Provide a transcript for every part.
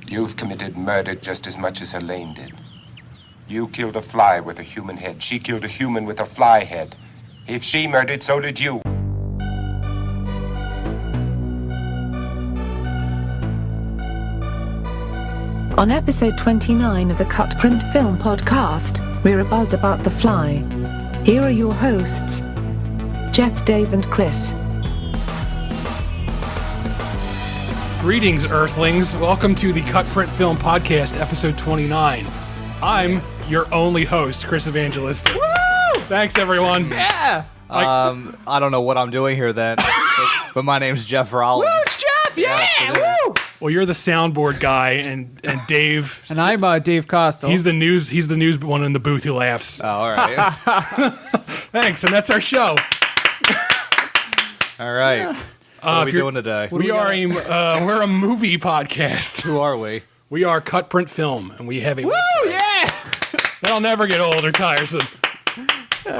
You've committed murder just as much as Helene did. You killed a fly with a human head. She killed a human with a fly head. If she murdered, so did you. On episode 29 of the CutPrintFilm podcast, we're abuzz about The Fly. Here are your hosts, Jeff, Dave, and Chris. Greetings, Earthlings. Welcome to the CutPrintFilm podcast, episode 29. I'm your only host, Chris Evangelist. Woo! Thanks, everyone. Yeah. I don't know what I'm doing here then, but my name's Jeff Rollins. Woo, it's Jeff! Yeah! Woo! Well, you're the soundboard guy, and Dave. And I'm Dave Costa. He's the news one in the booth who laughs. Oh, all right. Thanks, and that's our show. All right. What are we doing today? We're a movie podcast. Who are we? We are CutPrintFilm, and we have a Woo, website. yeah! That'll never get old or tiresome.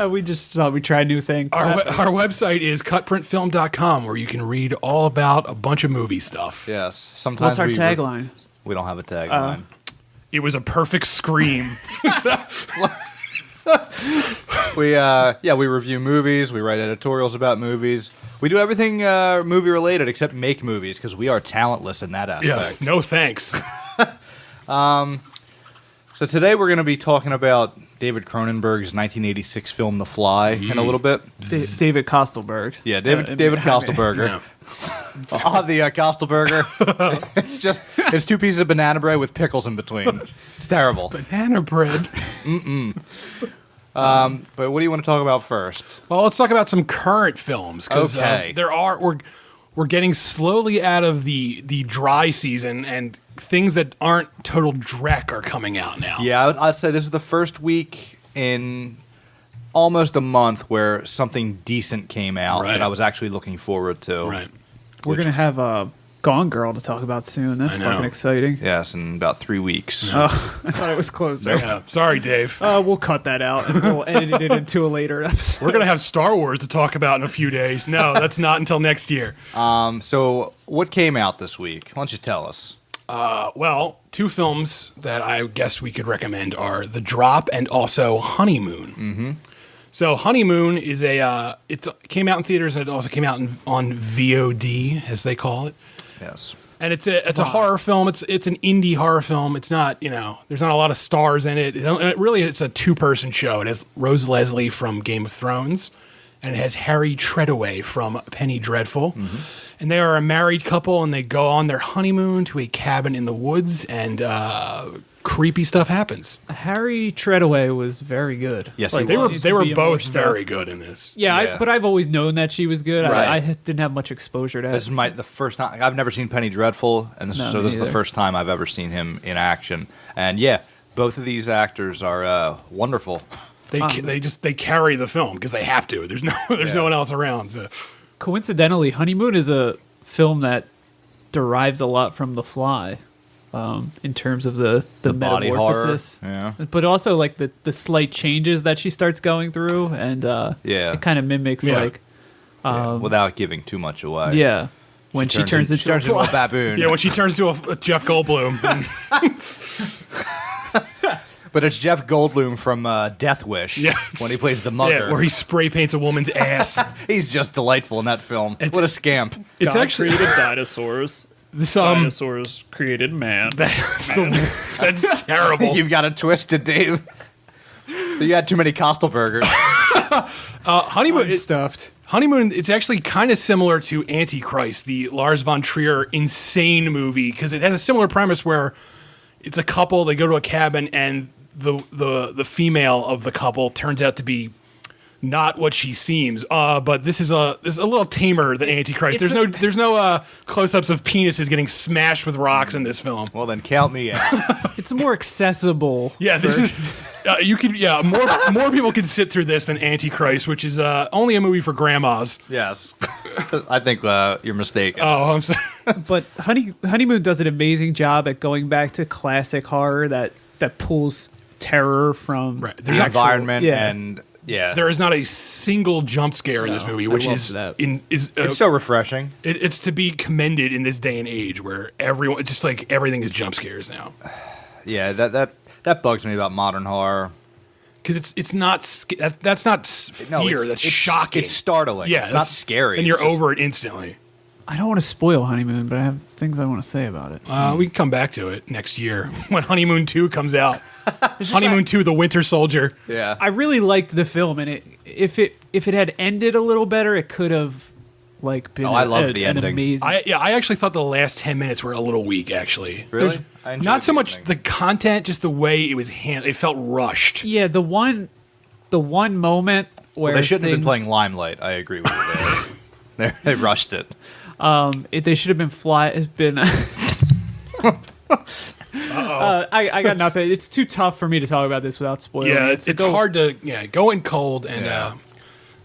We just thought we'd try new things. Our website is cutprintfilm.com, where you can read all about a bunch of movie stuff. Yes. Sometimes What's our tagline? We don't have a tagline. It was a perfect scream. We review movies. We write editorials about movies. We do everything movie related except make movies because we are talentless in that aspect. Yeah, no thanks. So today we're going to be talking about David Cronenberg's 1986 film The Fly in a little bit. David Kostelberg. Yeah, David Kostelberger. Yeah. I'll have the Kostelberger. It's two pieces of banana bread with pickles in between. It's terrible. Banana bread. But what do you want to talk about first? Well, let's talk about some current films. Okay. We're getting slowly out of the dry season, and things that aren't total dreck are coming out now. Yeah, I'd say this is the first week in almost a month where something decent came out that I was actually looking forward to. Right. We're going to have Gone Girl to talk about soon. That's fucking exciting. Yes, in about 3 weeks. I thought it was closer. Yeah. Sorry, Dave. We'll cut that out and we'll edit it into a later episode. We're going to have Star Wars to talk about in a few days. No, that's not until next year. So what came out this week? Why don't you tell us? Well, two films that I guess we could recommend are The Drop and also Honeymoon. Mm-hmm. So Honeymoon is it came out in theaters and it also came out on VOD, as they call it. Yes. And it's a horror film. It's an indie horror film. It's not, there's not a lot of stars in it. It's a two-person show. It has Rose Leslie from Game of Thrones, and it has Harry Treadaway from Penny Dreadful. Mm-hmm. And they are a married couple, and they go on their honeymoon to a cabin in the woods, and creepy stuff happens. Harry Treadaway was very good. Yes, they were both very good in this. Yeah. But I've always known that she was good. Right. I didn't have much exposure to it. This is the first time. I've never seen Penny Dreadful, and this is the first time I've ever seen him in action. And yeah, both of these actors are wonderful. They carry the film because they have to. There's no one else around. So. Coincidentally, Honeymoon is a film that derives a lot from The Fly. In terms of the body metamorphosis, horror. Yeah. But also like the slight changes that she starts going through, and it kind of mimics without giving too much away. Yeah, when she turns into a baboon. Yeah, when she turns to a Jeff Goldblum. But it's Jeff Goldblum from Death Wish when he plays the mother. Yeah, where he spray paints a woman's ass. He's just delightful in that film. What a scamp. It's God actually created dinosaurs. Dinosaurs created man. That's terrible. You've got it twisted, Dave. You had too many Kostelbergers. Honeymoon is stuffed. Honeymoon, it's actually kind of similar to Antichrist, the Lars von Trier insane movie, because it has a similar premise where it's a couple, they go to a cabin, and the female of the couple turns out to be not what she seems, but this is a little tamer than Antichrist. There's no close-ups of penises getting smashed with rocks in this film. Well, then count me out. It's more accessible. Yeah, this is more people can sit through this than Antichrist, which is only a movie for grandmas. Yes, I think you're mistaken. Oh, I'm sorry. But Honeymoon does an amazing job at going back to classic horror that pulls terror from the environment and Yeah. There is not a single jump scare in this movie, I which loved is that. It's so refreshing. it's to be commended in this day and age where everyone just like everything is jump scares now. Yeah, that bugs me about modern horror. Because it's not that's not fear, that's it's shocking. It's startling. Yeah, it's not scary. and It's you're just- over it instantly. I don't want to spoil Honeymoon, but I have things I want to say about it. We can come back to it next year when Honeymoon 2 comes out. Honeymoon 2: The Winter Soldier. Yeah. I really liked the film, and if it had ended a little better, it could have like been. I loved the an ending. amazing. I actually thought the last 10 minutes were a little weak. Actually, Really? I enjoyed not so the much ending. the content, just the way it was handled. It felt rushed. Yeah, the one moment where They shouldn't have been things- playing Limelight. I agree with you there. They rushed it. They should have been. I got nothing. It's too tough for me to talk about this without spoiling. Yeah, it. So it's hard to go in cold and Yeah.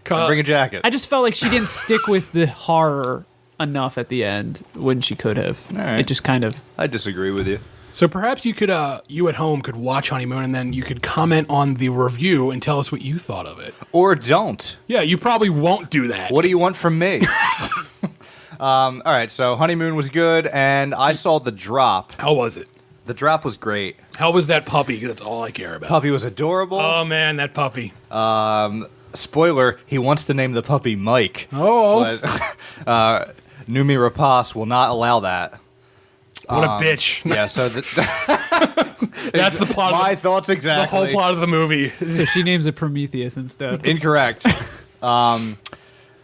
Bring a jacket. I just felt like she didn't stick with the horror enough at the end when she could have. All right. It just kind of. I disagree with you. So perhaps you could, you at home could watch Honeymoon and then you could comment on the review and tell us what you thought of it. Or don't. Yeah, you probably won't do that. What do you want from me? All right, so Honeymoon was good, and I saw The Drop. How was it? The Drop was great. How was that puppy? That's all I care about. Puppy was adorable. Oh man, that puppy. Spoiler, he wants to name the puppy Mike. Oh, But Numi Rapace will not allow that. what a bitch. Yeah, so That's the plot. my of thoughts the exactly. whole plot of the movie. So she names it Prometheus instead. Incorrect.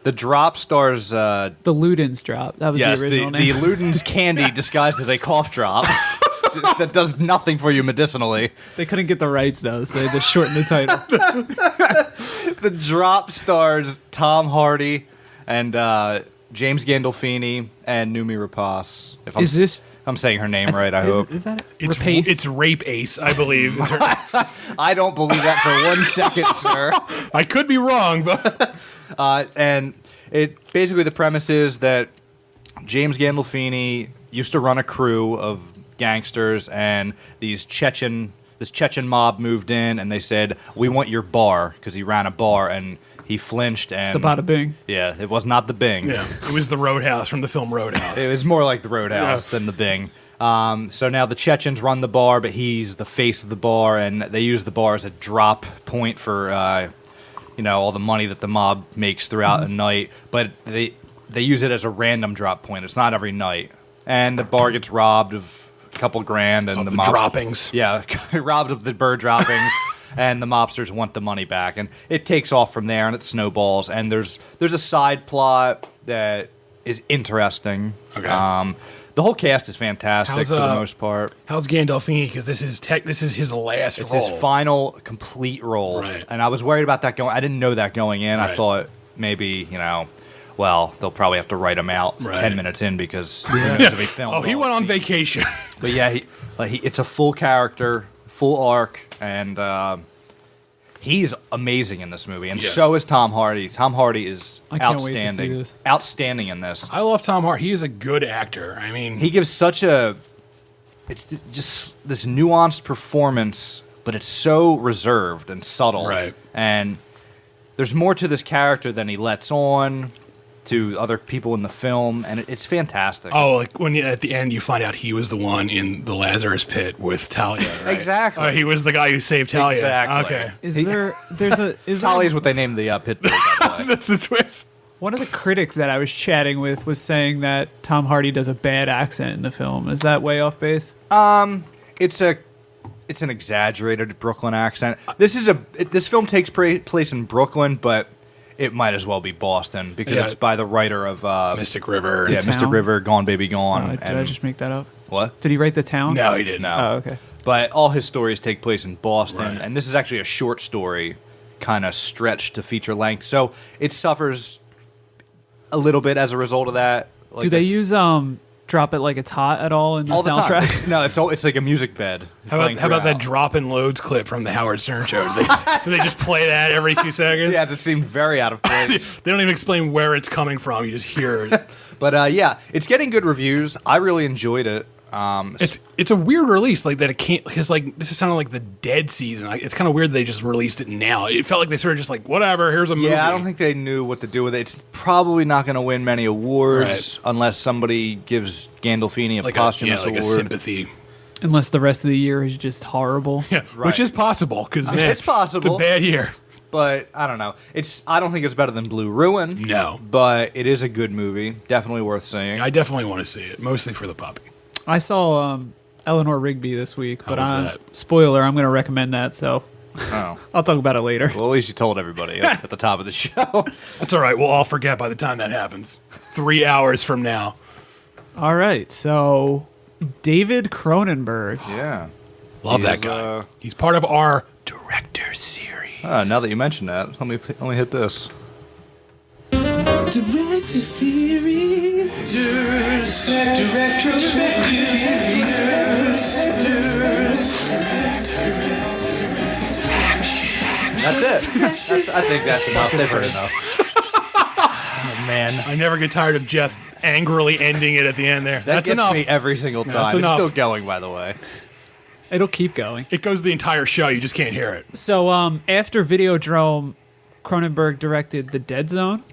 The Drop stars The Ludens drop. That was yes, the original the name. Luden's candy disguised as a cough drop that does nothing for you medicinally. They couldn't get the rights though, so they had to shorten the title. The Drop stars Tom Hardy and James Gandolfini and Numi Rapace. If I'm, Is this? I'm saying her name right, I hope. Is that it? It's Rapace? it's Rape Ace, I believe. Is her- I don't believe that for 1 second, sir. I could be wrong, but And it basically the premise is that James Gandolfini used to run a crew of gangsters, and this Chechen mob moved in, and they said, "We want your bar," because he ran a bar, and he flinched. And The Bada Bing. Yeah, it was not the Bing. yeah, it was the Roadhouse from the film Roadhouse. It was more like the Roadhouse Yeah. than the Bing. So now the Chechens run the bar, but he's the face of the bar, and they use the bar as a drop point for all the money that the mob makes throughout a night. But they use it as a random drop point. It's not every night, and the bar gets robbed of a couple grand, and Of the mob droppings. Yeah, robbed of the bird droppings. And the mobsters want the money back, and it takes off from there, and it snowballs. And there's a side plot that is interesting. Okay. The whole cast is fantastic How's, for the most part. How's Gandolfini? Because this is his last It's role. his final complete role, Right. and I was worried about that going. I didn't know that going in. I Right. thought maybe well, they'll probably have to write him out Right. 10 minutes in because it's going to be filmed. Oh, he all went on scene. vacation. But yeah, it's a full character, full arc, and he's amazing in this movie, and Yeah. so is Tom Hardy. Tom Hardy is I can't wait to see outstanding, this. outstanding in this. I love Tom Hardy. He is a good actor. I mean, He gives such just this nuanced performance, but it's so reserved and subtle, Right. And there's more to this character than he lets on to other people in the film, and it's fantastic. oh, like when at the end you find out he was the one in the Lazarus pit with Talia. Right? Exactly. He was the guy who saved Talia. Exactly. Okay. Is Tali there is what they named the pit bull, by the way. That's the twist. one of the critics that I was chatting with was saying that Tom Hardy does a bad accent in the film. Is that way off base? It's an exaggerated Brooklyn accent. This film takes place in Brooklyn, but it might as well be Boston because Yeah. it's by the writer of Mystic River. yeah, The Mystic Town? River, Gone Baby Gone. Did I just make that up? What? Did he write The Town? No, he didn't. No. Oh, okay. But all his stories take place in Boston, Right. and this is actually a short story, kind of stretched to feature length. So it suffers a little bit as a result of that. Like Do they this- use Drop It Like It's Hot at all in your all the time? soundtrack? No, it's like a music bed. How playing about that throughout. drop and loads clip from the Howard Stern show? Do they just play that every few seconds? Yes, it seemed very out of place. They don't even explain where it's coming from. You just hear it. But yeah, it's getting good reviews. I really enjoyed it. It's a weird release, like that. It can't because like this is sounding like the Dead season. Like, it's kind of weird they just released it now. It felt like they sort of just like whatever. Here's a movie. Yeah, I don't think they knew what to do with it. It's probably not going to win many awards unless somebody gives Gandolfini a posthumous like award. a sympathy. Unless the rest of the year is just horrible. Yeah, which is possible because it's possible. It's a bad year. But I don't know. I don't think it's better than Blue Ruin. No, but it is a good movie. Definitely worth seeing. I definitely want to see it, mostly for the puppy. I saw Eleanor Rigby this week, but was that? Spoiler, I'm going to recommend that, so Oh. I'll talk about it later. Well, at least you told everybody at the top of the show. That's all right. We'll all forget by the time that happens. 3 hours from now. All right, so David Cronenberg. Yeah. Love that He's, guy. He's part of our director series. Now that you mention that, let me hit this. Director series. That's it. I think that's enough. They've heard enough. Oh, man. I never get tired of Jeff angrily ending it at the end there. That That's gets enough. me every single time. That's It's enough. still going, by the way. It'll keep going. It goes the entire show. You just can't hear it. So after Videodrome, Cronenberg directed The Dead Zone,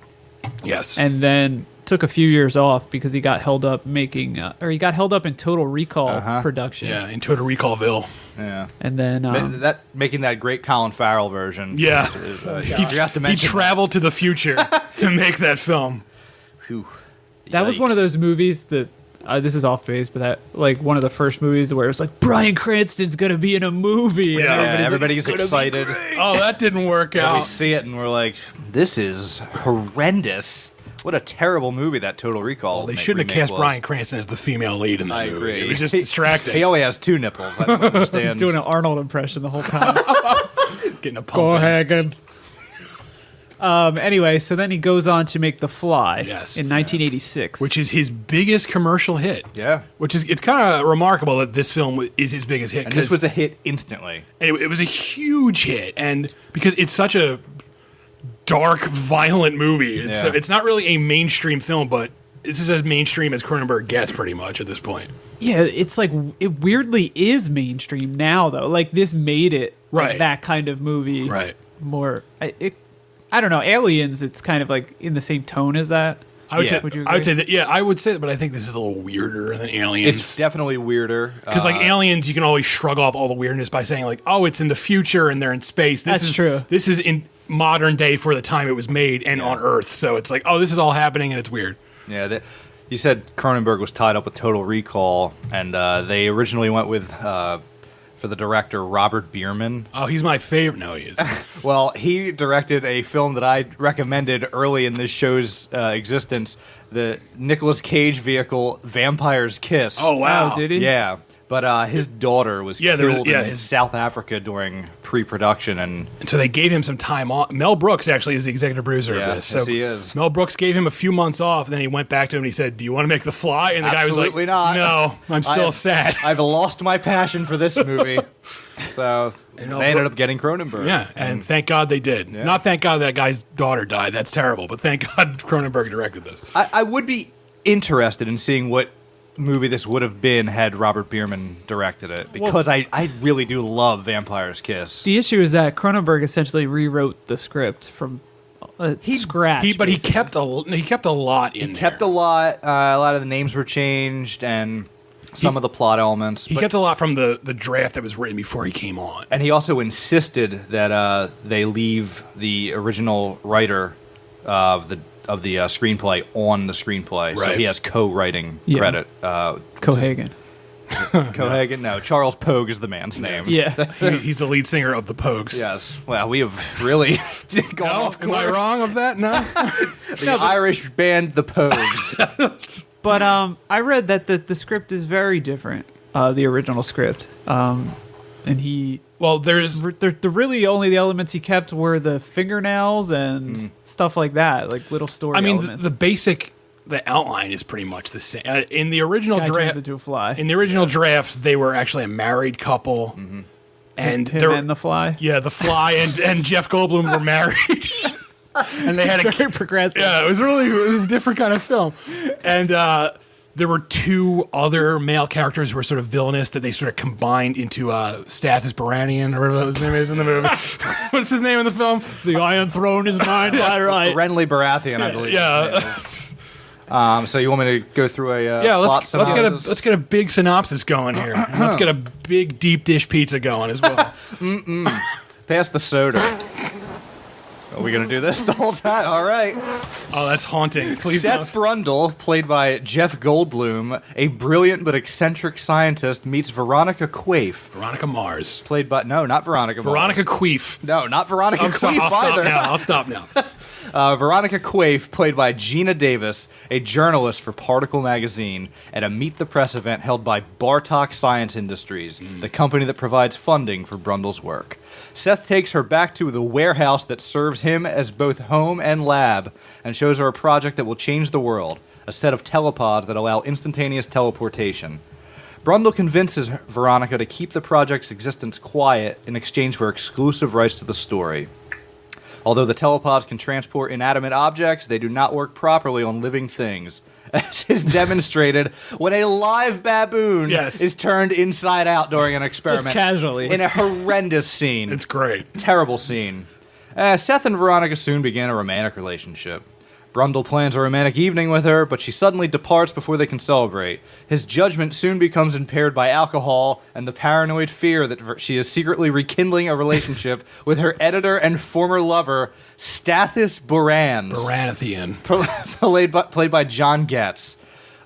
Yes. and then took a few years off because he got held up making, or he got held up in Total Recall production. Yeah, in Total Recallville. Yeah. And then Making that great Colin Farrell version. Yeah. You forgot to He mention traveled to the future to make that film. Whew. that was one of Yikes. those movies that this is off base, but that like one of the first movies where it was like Bryan Cranston's gonna be in a movie. Yeah, and everybody's like, "It's gonna be excited. Oh, that didn't work And we out. see it and we're like, this is horrendous. What a terrible movie that Total Recall. They shouldn't have remake cast was. Bryan Cranston as the female lead in that I movie. agree. It was just distracting. He only has 2 nipples. I don't understand. He's doing an Arnold impression the whole time. Getting a pump in. Anyway, so then he goes on to make The Fly Yes. in 1986. Which is his biggest commercial hit. Yeah. It's kind of remarkable that this film is his biggest hit. And this was a hit instantly. And it was a huge hit, and because it's such a dark, violent movie, it's not really a mainstream film, but this is as mainstream as Cronenberg gets, pretty much at this point. Yeah, it's like it weirdly is mainstream now, though. Like this made it like, Right. that kind of movie. Right. More, I don't know. Aliens, it's kind of like in the same tone as that. I would Yeah. say, Would you I would say agree? that. Yeah, I would say, but I think this is a little weirder than Aliens. It's definitely weirder. Because like Aliens, you can always shrug off all the weirdness by saying like, "Oh, it's in the future and they're in space." That's true. This is in modern day for the time it was made and on Earth, so it's like, "Oh, this is all happening and it's weird." Yeah, you said Cronenberg was tied up with Total Recall, and they originally went with, for the director, Robert Bierman. Oh, he's my favorite. No, he is. Well, he directed a film that I recommended early in this show's existence, the Nicolas Cage vehicle Vampire's Kiss. Oh wow, Did he? Yeah, but his daughter was Yeah, there was- killed yeah, in his- South Africa during pre-production, and And so they gave him some time off. Mel Brooks actually is the executive producer Yeah, of this. yes, So he is. Mel Brooks gave him a few months off, and then he went back to him and he said, "Do you want to make The Fly?" And the Absolutely guy was like, not. "No, I'm still sad." I've lost my passion for this movie. So they know, ended up getting Cronenberg. Yeah, and thank God they did. Yeah. Not thank God that guy's daughter died. That's terrible. But thank God Cronenberg directed this. I would be interested in seeing what movie this would have been had Robert Bierman directed it, because I really do love Vampire's Kiss. The issue is that Cronenberg essentially rewrote the script from scratch. He basically. kept a lot in there. Kept a lot of the names were changed, and some of the plot elements. He but- kept a lot from the draft that was written before he came on. And he also insisted that they leave the original writer of the screenplay on the screenplay, so Right. he has co-writing Yeah. credit. Cohagen. Cohagen? No, Charles Pogue is the man's name. Yeah. He's the lead singer of the Pogues. Yes. Well, we have really gone No, off am I course. wrong of that? No. The Irish band The Pogues. But I read that the script is very different, the original script. And he, Well, there's the really only the elements he kept were the fingernails and stuff like that, like little story I mean, elements. the outline is pretty much the same. In the original Guy turns draft, into a fly. in the original draft, they were actually a married couple, and Him they're- and the fly. yeah, the Fly and Jeff Goldblum were married, and they had a Very progressive. yeah. It was a different kind of film, and there were two other male characters who were sort of villainous that they sort of combined into Stathis Baranian, or whatever his name is in the movie. What's his name in the film? The Iron Throne is mine. All right. Renly Baratheon, I believe. Yeah. So you want me to go through a Let's plot let's get a big synopsis going here. And let's get a big deep dish pizza going as well. Pass the soda. Are we going to do this the whole time? All right. Oh, that's haunting. Please Seth don't. Brundle, played by Jeff Goldblum, a brilliant but eccentric scientist, meets Veronica Quaife. Veronica Mars. Played by... No, not Veronica Mars. Veronica Quaife. No, not Veronica Quaife either. I'll stop now. Veronica Quaife, played by Gina Davis, a journalist for Particle Magazine, at a Meet the Press event held by Bartok Science Industries, the company that provides funding for Brundle's work. Seth takes her back to the warehouse that serves him as both home and lab, and shows her a project that will change the world, a set of telepods that allow instantaneous teleportation. Brundle convinces Veronica to keep the project's existence quiet in exchange for exclusive rights to the story. Although the telepods can transport inanimate objects, they do not work properly on living things, as is demonstrated when a live baboon is turned inside out during an experiment. Just casually. In a horrendous scene. It's great. Terrible scene. Seth and Veronica soon begin a romantic relationship. Brundle plans a romantic evening with her, but she suddenly departs before they can celebrate. His judgment soon becomes impaired by alcohol and the paranoid fear that she is secretly rekindling a relationship with her editor and former lover, Stathis Borans. Baratheon. Played by John Getz.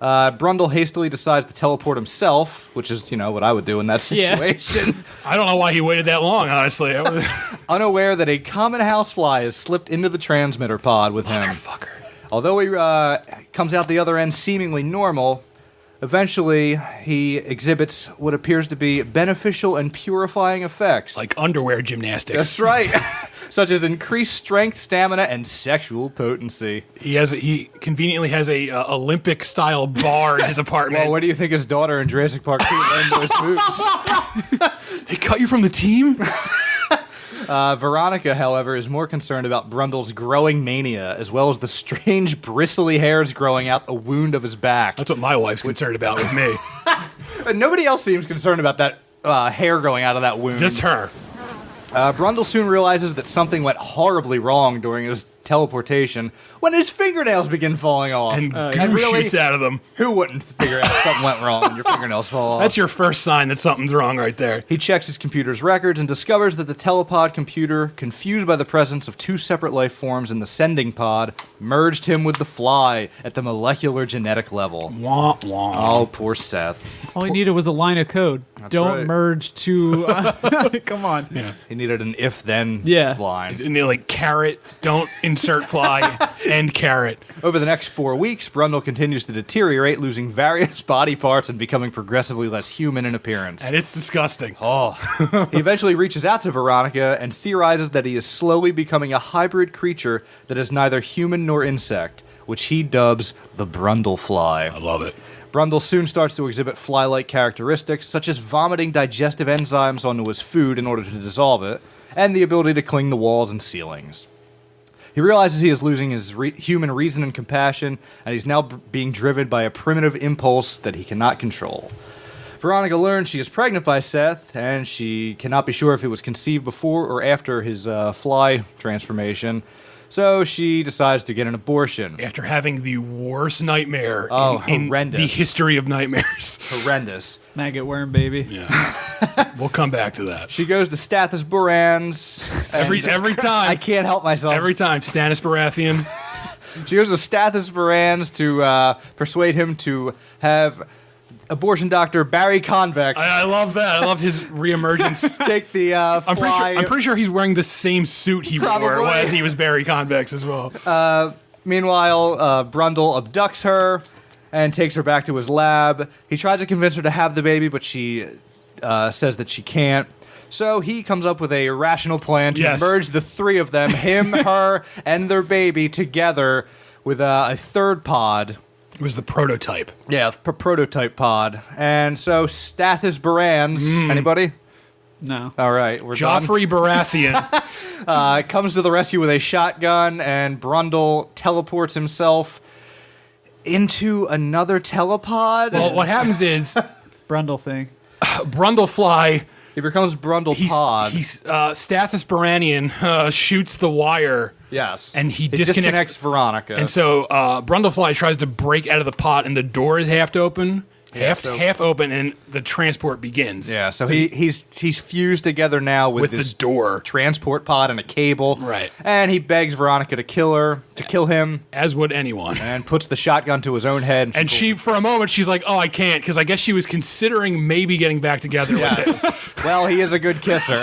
Brundle hastily decides to teleport himself, which is, what I would do in that situation. I don't know why he waited that long, honestly. Unaware that a common housefly has slipped into the transmitter pod with him. Motherfucker. Although he comes out the other end seemingly normal, eventually he exhibits what appears to be beneficial and purifying effects. Like underwear gymnastics. That's right. Such as increased strength, stamina, and sexual potency. He conveniently has a Olympic-style bar in his apartment. Well, what do you think his daughter in Jurassic Park 2 learned those moves? They cut you from the team? Veronica, however, is more concerned about Brundle's growing mania, as well as the strange bristly hairs growing out the wound of his back. That's what my wife's concerned about with me. And nobody else seems concerned about that hair growing out of that wound. Just her. Brundle soon realizes that something went horribly wrong during his teleportation when his fingernails begin falling off. And goo shoots out of them. Who wouldn't figure out something went wrong when your fingernails fall off? That's your first sign that something's wrong right there. He checks his computer's records and discovers that the telepod computer, confused by the presence of two separate life forms in the sending pod, merged him with the fly at the molecular genetic level. Wah, wah. Oh, poor Seth. All he needed was a line of code. Don't right. merge two. Come on. Yeah. He needed an if-then Yeah. line. And they're like, carrot, don't insert fly, end carrot. Over the next 4 weeks, Brundle continues to deteriorate, losing various body parts and becoming progressively less human in appearance. And it's disgusting. Oh. He eventually reaches out to Veronica and theorizes that he is slowly becoming a hybrid creature that is neither human nor insect, which he dubs the Brundle fly. I love it. Brundle soon starts to exhibit fly-like characteristics, such as vomiting digestive enzymes onto his food in order to dissolve it, and the ability to cling to walls and ceilings. He realizes he is losing his human reason and compassion, and he's now being driven by a primitive impulse that he cannot control. Veronica learns she is pregnant by Seth, and she cannot be sure if it was conceived before or after his fly transformation, so she decides to get an abortion. After having the worst nightmare in horrendous. the history of nightmares. Horrendous. Maggot worm, baby. Yeah. We'll come back to that. She goes to Stathis Borans. Every time. I can't help myself. Every time. Stannis Baratheon. She goes to Stathis Borans to persuade him to have abortion doctor Barry Convex I love that. I loved his reemergence. take the fly. I'm pretty sure he's wearing the same suit he wore Probably. as he was Barry Convex as well. Meanwhile, Brundle abducts her and takes her back to his lab. He tries to convince her to have the baby, but she says that she can't. So he comes up with a rational plan to merge the three of them, him, her, and their baby, together with a third pod. It was the prototype. Yeah, prototype pod. And so Stathis Borans, anybody? No. All right, we're done. Joffrey Baratheon. Comes to the rescue with a shotgun, and Brundle teleports himself into another telepod. Well, what happens is Brundle thing. Brundlefly. He becomes Brundlepod. Stathis Baranian shoots the wire. Yes. And he disconnects Veronica. And so Brundlefly tries to break out of the pod, and the door is half open, and the transport begins. Yeah, so he's fused together now with this the door, transport pod, and a cable. Right. And he begs Veronica to kill him, as would anyone, and puts the shotgun to his own head. And she, for a moment, she's like, "Oh, I can't," because I guess she was considering maybe getting back together with him. Well, he is a good kisser.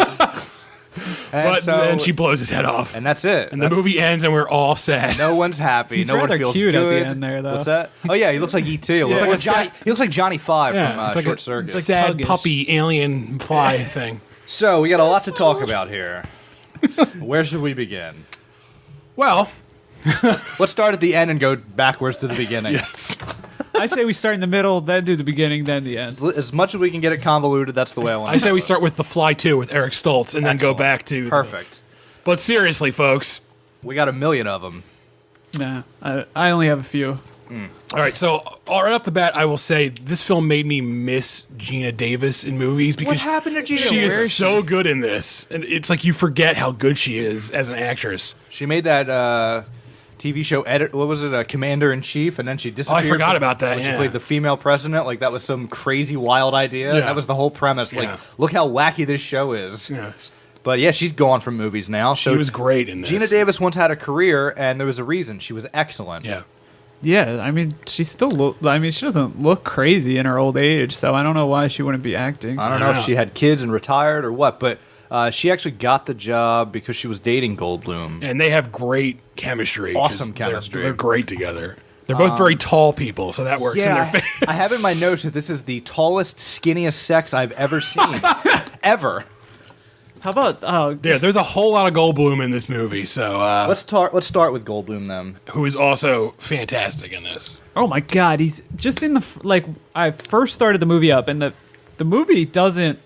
But then she blows his head off, and that's it. And the movie ends, and we're all sad. No one's happy. He's no one feels cute good at the end there, though. What's that? Oh yeah, he looks like E.T. He looks like Johnny Five from Short Circuit. It's like sad puppy alien fly thing. So we got a lot to talk about here. Where should we begin? Well, let's start at the end and go backwards to the beginning. Yes. I say we start in the middle, then do the beginning, then the end. As much as we can get it convoluted, that's the way I want. I say we start with The Fly 2 with Eric Stoltz, and then go back to perfect. But seriously, folks, we got a million of them. Nah, I only have a few. All right, so right off the bat, I will say this film made me miss Gina Davis in movies because what happened to Gina? She is so good in this, and it's like you forget how good she is as an actress. She made that TV show what was it, Commander in Chief, and then she disappeared. I forgot about that. She played the female president. Like that was some crazy wild idea. Yeah. That was the whole premise. Like, look how wacky this show is. Yeah. But yeah, she's gone from movies now. She was great in this. Gina Davis once had a career, and there was a reason. She was excellent. Yeah. Yeah, I mean, she doesn't look crazy in her old age, so I don't know why she wouldn't be acting. I don't know if she had kids and retired or what, but she actually got the job because she was dating Goldblum. And they have great chemistry. Awesome chemistry. They're great together. They're both very tall people, so that works in their favor. I have in my notes that this is the tallest, skinniest sex I've ever seen. Ever. How about there's a whole lot of Goldblum in this movie, so let's start with Goldblum then, who is also fantastic in this. Oh my god, he's just in I first started the movie up, and the movie doesn't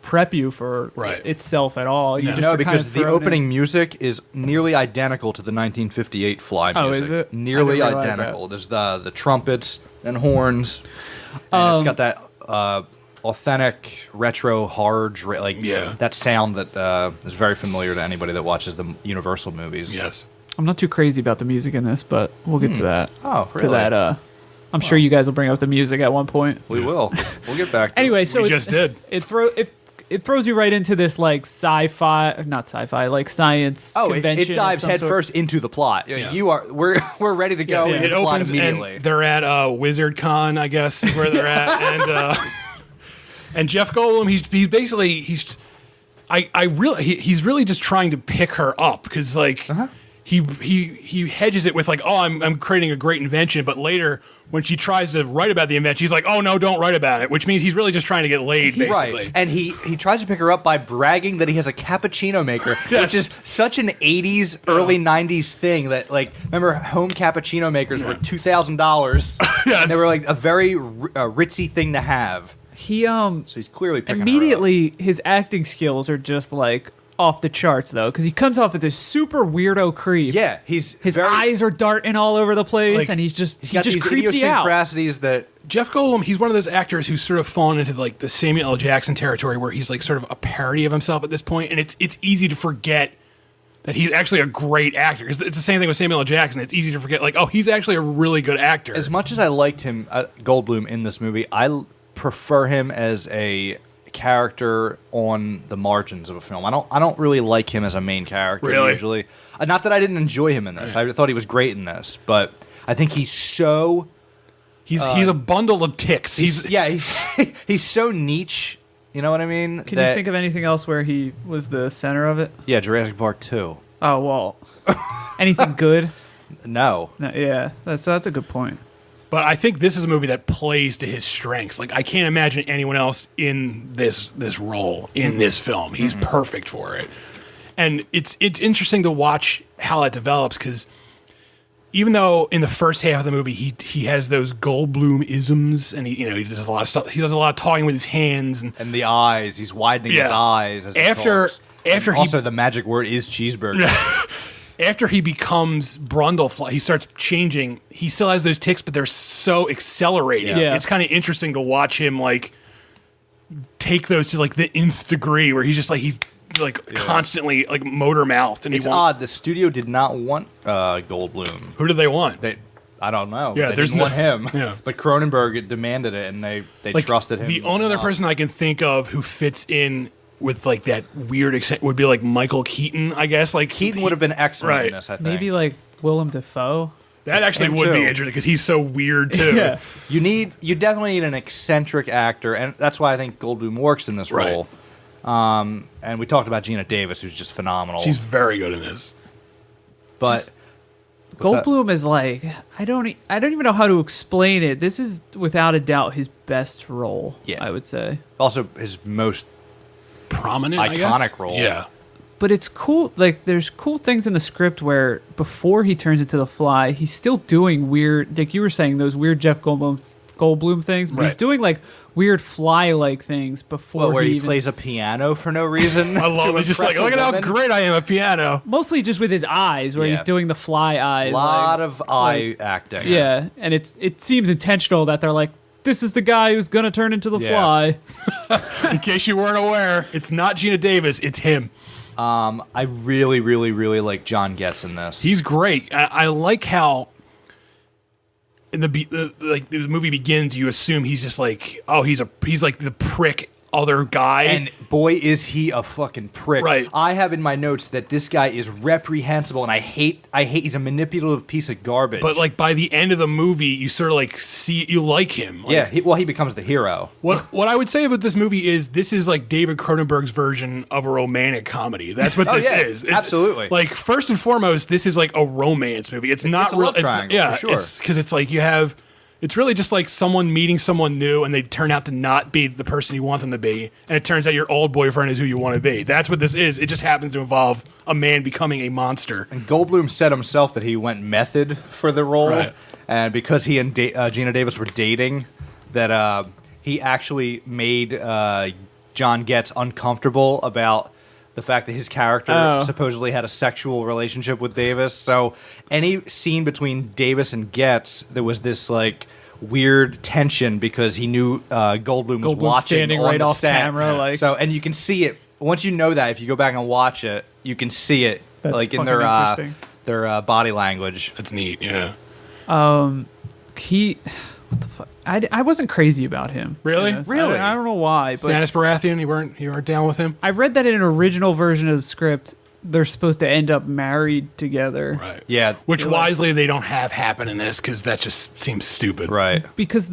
prep you for itself at all. You just because the opening music is nearly identical to the 1958 Fly music. Oh, is it? Nearly identical. There's the trumpets and horns, and it's got that authentic retro horror that sound that is very familiar to anybody that watches the Universal movies. Yes. I'm not too crazy about the music in this, but we'll get to that. Oh, really? To that, I'm sure you guys will bring up the music at one point. We will. We'll get back to anyway, it. so we just did. It throws you right into this like not sci-fi, like science convention. It dives headfirst into the plot. Yeah. We're ready to go. It opens immediately. And they're at Wizard Con, I guess, is where they're at, and Jeff Goldblum, he's really just trying to pick her up because he hedges it with like, oh, I'm creating a great invention, but later when she tries to write about the invention, he's like, oh no, don't write about it, which means he's really just trying to get laid, basically. Right. And he tries to pick her up by bragging that he has a cappuccino maker, which is such an 80s, early 90s thing that, like, remember home cappuccino makers were $2,000. Yes. And they were like a very ritzy thing to have. So he's clearly picking immediately her up. His acting skills are just like off the charts though, because he comes off as this super weirdo creep. Yeah, his eyes are darting all over the place, and he just these creeps you out. Idiosyncrasies that Jeff Goldblum, he's one of those actors who's sort of fallen into like the Samuel L. Jackson territory, where he's like sort of a parody of himself at this point, and it's easy to forget that he's actually a great actor. It's the same thing with Samuel L. Jackson. It's easy to forget, like, oh, he's actually a really good actor. As much as I liked him, Goldblum in this movie, I prefer him as a character on the margins of a film. I don't really like him as a main character usually. Not that I didn't enjoy him in this. I thought he was great in this, but I think he's so he's a bundle of ticks. He's so niche. You know what I mean? Can you think of anything else where he was the center of it? Yeah, Jurassic Park 2. Oh well, anything good? No. Yeah, that's a good point. But I think this is a movie that plays to his strengths. Like, I can't imagine anyone else in this role in this film. He's perfect for it. And it's interesting to watch how that develops, because even though in the first half of the movie he has those Goldblum-isms, and he does a lot of stuff. He does a lot of talking with his hands and the eyes. He's widening his eyes. As after also the magic word is cheeseburger. after he becomes Brundlefly, he starts changing. He still has those tics, but they're so accelerated. Yeah. It's kind of interesting to watch him like take those to like the nth degree, where he's constantly like motor mouthed. And It's odd. The studio did not want Goldblum. Who did they want? I don't know. Yeah, they there's didn't want him. Yeah. But Cronenberg demanded it, and they Like, trusted him. The only other person I can think of who fits in with like that weird accent would be like Michael Keaton, I guess. Like Keaton would have been excellent in this, I think. Maybe like Willem Dafoe. That actually Him would be too. interesting because he's so weird too. Yeah. You definitely need an eccentric actor, and that's why I think Goldblum works in this Right. role. And we talked about Gina Davis, who's just phenomenal. She's very good in this. but Goldblum is like I don't even know how to explain it. This is without a doubt his best role. Yeah. I would say. also his most Prominent, I guess? iconic role. Yeah. But it's cool. Like there's cool things in the script where before he turns into the Fly, he's still doing weird. Like you were saying, those weird Jeff Goldblum things. But he's Right. doing like weird Fly-like things before where he even, plays a piano for no reason. I love it. Just like, look at how great I am at piano. mostly just with his eyes, where Yeah. he's doing the Fly eyes. A lot like- of eye acting. Yeah, and it seems intentional that they're like, this is the guy who's gonna turn into the Yeah. Fly. In case you weren't aware, it's not Gina Davis, it's him. I really, really, really like John Getz in this. He's great. I like how in the movie begins, you assume he's just like, oh, he's like the prick other guy. And boy, is he a fucking prick. Right. I have in my notes that this guy is reprehensible, and I hate he's a manipulative piece of garbage. But like by the end of the movie, you sort of like you like him. Like, yeah, he becomes the hero. What I would say about this movie is this is like David Cronenberg's version of a romantic comedy. That's what this yeah, is. It's, absolutely. Like first and foremost, this is like a romance movie. It's not a real. love triangle, yeah, for sure. because it's like you have. It's really just like someone meeting someone new, and they turn out to not be the person you want them to be, and it turns out your old boyfriend is who you want to be. That's what this is. It just happens to involve a man becoming a monster. And Goldblum said himself that he went method for the role, Right. and because he and Gina Davis were dating, that he actually made John Getz uncomfortable about the fact that his character supposedly had a sexual relationship with Davis. So any scene between Davis and Getz, there was this like weird tension because he knew Goldblum was watching standing on right the off set. camera, like- So, and you can see it once you know that. If you go back and watch it, you can see it That's like in fucking interesting. their body language. That's neat. Yeah. What the fuck? I wasn't crazy about him. Really? in this. Really? I don't know why, but Stannis Baratheon, you weren't down with him. I read that in an original version of the script, they're supposed to end up married together. Right. Yeah, Which wisely they don't have happen in this because that just seems stupid. right. Because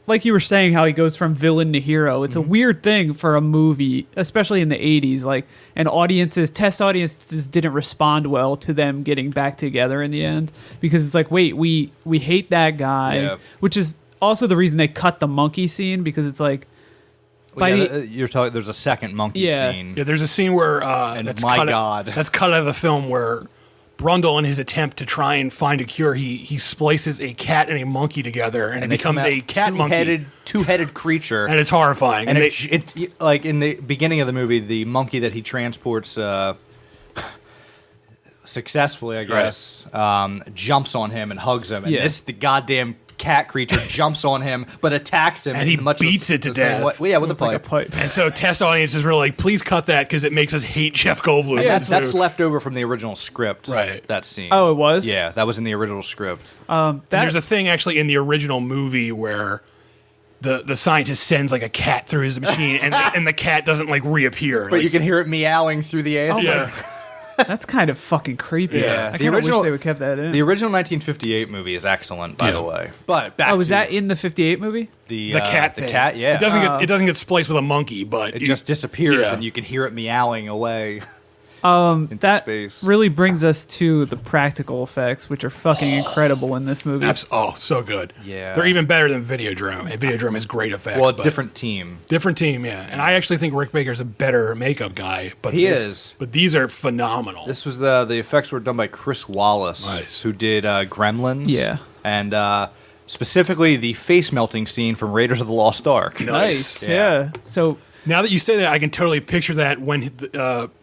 like you were saying, how he goes from villain to hero. It's a weird thing for a movie, especially in the 80s. Like, and test audiences didn't respond well to them getting back together in the end. Because it's like, wait, we hate that guy. Yeah. Which is also the reason they cut the monkey scene, because it's like, You're talking. There's a second monkey Yeah. scene. Yeah, there's a scene where that's my cut God. that's cut out of the film where Brundle, in his attempt to try and find a cure, he splices a cat and a monkey together, and it they come becomes out a cat monkey, two-headed creature. and it's horrifying. And they- it like in the beginning of the movie, the monkey that he transports successfully, I guess, jumps on him and hugs him. And Yeah. the goddamn cat creature jumps on him, but attacks him, And he in much beats it to the same death. way- Well, yeah, with the like a pipe. pipe. and so test audiences were like, please cut that because it makes us hate Jeff Goldblum. And that's It's- left over from the original script. Right. That scene. Oh, it was? Yeah, that was in the original script. And there's a thing actually in the original movie where the scientist sends like a cat through his machine, and the cat doesn't like reappear. But Like, you can hear it meowing through the air. yeah. That's kind of fucking creepy. Yeah. I The kind of wish original- they would kept that in. The original 1958 movie is excellent, by Yeah. the way. But back was to that in the 58 movie? the cat The thing. cat, yeah. It doesn't get spliced with a monkey, but It just disappears, yeah. and you can hear it meowing away. into That space. really brings us to the practical effects, which are fucking incredible in this movie. so good. Yeah. They're even better than Videodrome. And Videodrome has great effects. Well, but- different team. Different team, yeah. And I actually think Rick Baker's a better makeup guy. But He is. But these are phenomenal. This was the effects were done by Chris Wallace, Nice. who did Gremlins. Yeah. And specifically the face melting scene from Raiders of the Lost Ark. Nice. Yeah. Yeah. So Now that you say that, I can totally picture that when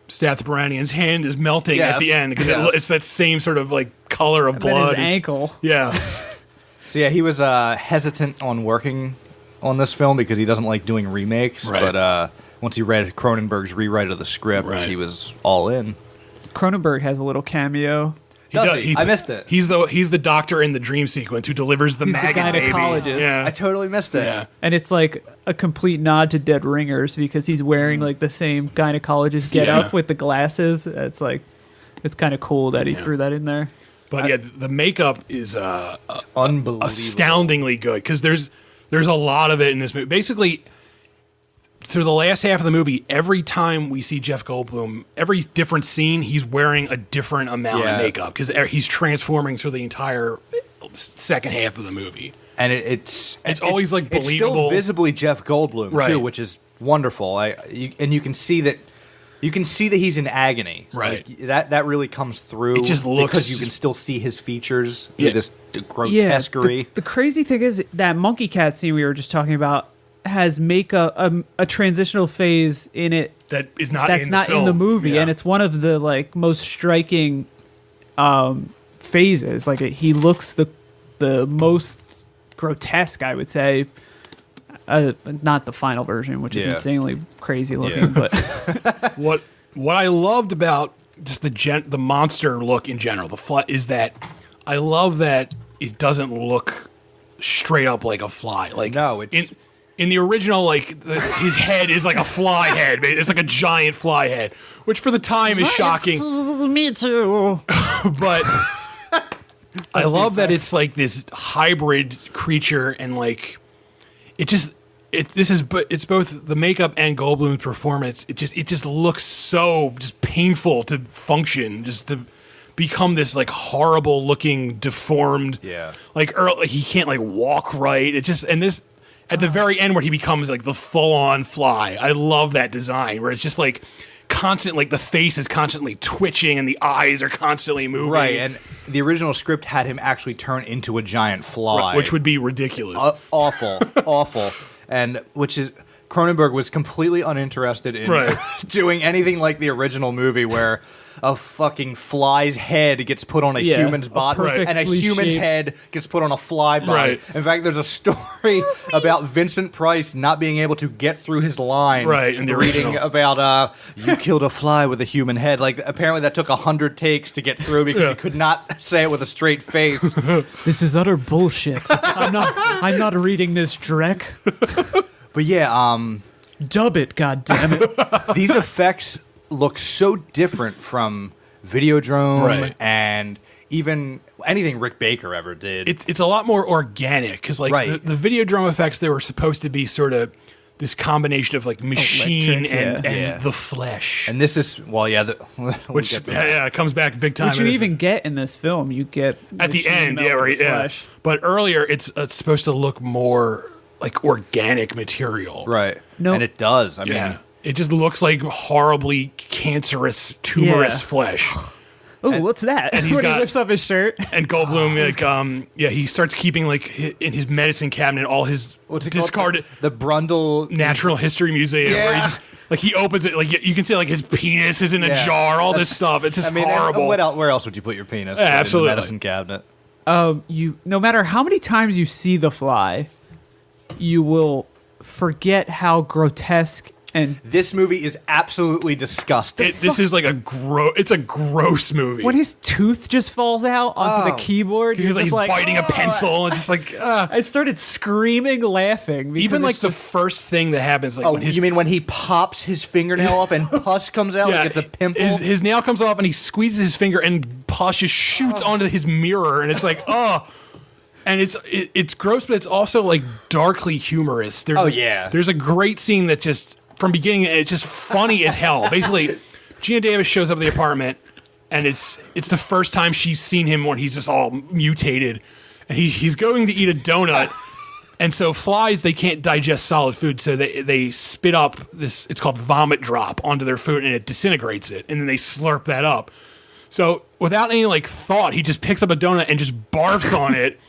Stath Baranian's hand is melting at the end because it's that same sort of like color of blood. His ankle. Yeah. So yeah, he was hesitant on working on this film because he doesn't like doing remakes. Right. But once he read Cronenberg's rewrite of the script, he was all in. Cronenberg has a little cameo. I missed it. He's the doctor in the dream sequence who delivers the He's the maggot baby. gynecologist. Yeah. I totally missed it. Yeah. And it's like a complete nod to Dead Ringers because he's wearing like the same gynecologist get up with the glasses. It's like, it's kind of cool that he threw that in there. But the makeup is Unbelievable. astoundingly good because there's a lot of it in this movie. Basically, through the last half of the movie, every time we see Jeff Goldblum, every different scene, he's wearing a different amount of makeup because he's transforming through the entire second half of the movie. And it's always like It's believable. still visibly Jeff Goldblum Right. too, which is wonderful. And you can see that. You can see that he's in agony. Right. Like, that really comes through. It just looks because you can still see his features through Yeah. this grotesquerie. The crazy thing is that monkey cat scene we were just talking about has a transitional phase in it That is not that's in not the film. in the movie, Yeah. and it's one of the like most striking phases. Like he looks the most grotesque, I would say. Not the final version, which is insanely crazy looking, but What I loved about just the monster look in general, is that I love that it doesn't look straight up like a fly. Like No, it's- in the original, like his head is like a fly head. It's like a giant fly head, which for the time is shocking. Me too. But I love that it's like this hybrid creature, and like it's both the makeup and Goldblum's performance. It just looks so just painful to function, just to become this like horrible looking deformed. Yeah. Like he can't like walk right. At the very end where he becomes like the full on fly. I love that design where it's just like constant, like the face is constantly twitching and the eyes are constantly moving. Right, and the original script had him actually turn into a giant fly, which would be ridiculous. awful, awful, and which is Cronenberg was completely uninterested in doing anything like the original movie where a fucking fly's head gets put on a human's body and a perfectly human's shaped- head gets put on a fly body. Right. In fact, there's a story about Vincent Price not being able to get through his line. Right, in the reading original. about you killed a fly with a human head. Like apparently that took 100 takes to get through because he could not say it with a straight face. This is utter bullshit. I'm not reading this, Drek. But yeah, Dub it, goddammit. these effects look so different from Videodrome Right. and even anything Rick Baker ever did. It's a lot more organic because like Right. the Videodrome effects, they were supposed to be sort of this combination of like machine Electric, and the flesh, and this is which it comes back big time. Which you even get in this film. You get at the machine end, melted yeah. flesh. But earlier, it's supposed to look more like organic material, right. No. And it does. I Yeah, mean, it just looks like horribly cancerous, tumorous Yeah. flesh. Oh, what's that? and he's When got- he lifts up his shirt. And Goldblum, he starts keeping like in his medicine cabinet all his what's it called? discarded The Brundle Natural History Museum, where he Yeah. just like he opens it, like you can see like his penis is in a jar, all this stuff. It's just horrible. Where else would you put your penis? Yeah, In the absolutely. medicine cabinet. No matter how many times you see the fly, you will forget how grotesque and This movie is absolutely disgusting. This is like it's a gross movie. when his tooth just falls out onto the keyboard, he's you're like, just like biting a "Oh." pencil and just like I started screaming, laughing. Because even like it's the just- first thing that happens, like Oh, when his you mean when he pops his fingernail off and pus comes out like it's a pimple? His nail comes off and he squeezes his finger and pus just shoots onto his mirror and it's like and it's gross, but it's also like darkly humorous. There's a great scene that just from beginning it's just funny as hell. Basically, Gina Davis shows up at the apartment and it's the first time she's seen him when he's just all mutated, and he's going to eat a donut. And so flies, they can't digest solid food, so they spit up this, it's called vomit drop, onto their food, and it disintegrates it, and then they slurp that up. So without any like thought, he just picks up a donut and just barfs on it,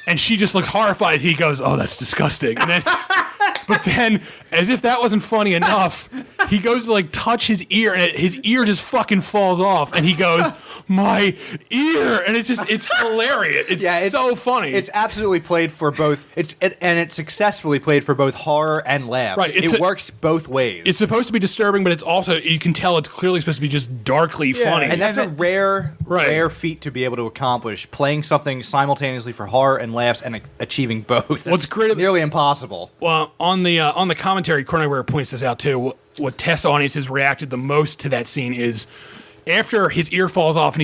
and she just looks horrified. He goes, "Oh, that's disgusting." And then, but then, as if that wasn't funny enough, he goes to like touch his ear, and his ear just fucking falls off, and he goes, "My ear," and it's hilarious. It's so funny. It's absolutely played for both. And it's successfully played for both horror and laughs. Right, it works both ways. It's supposed to be disturbing, but it's also, you can tell it's clearly supposed to be just darkly funny. And that's a rare feat to be able to accomplish, playing something simultaneously for horror and laughs and achieving both. What's great, nearly impossible. Well, on the commentary, Cronenberg points this out too. What test audiences reacted the most to that scene is after his ear falls off, and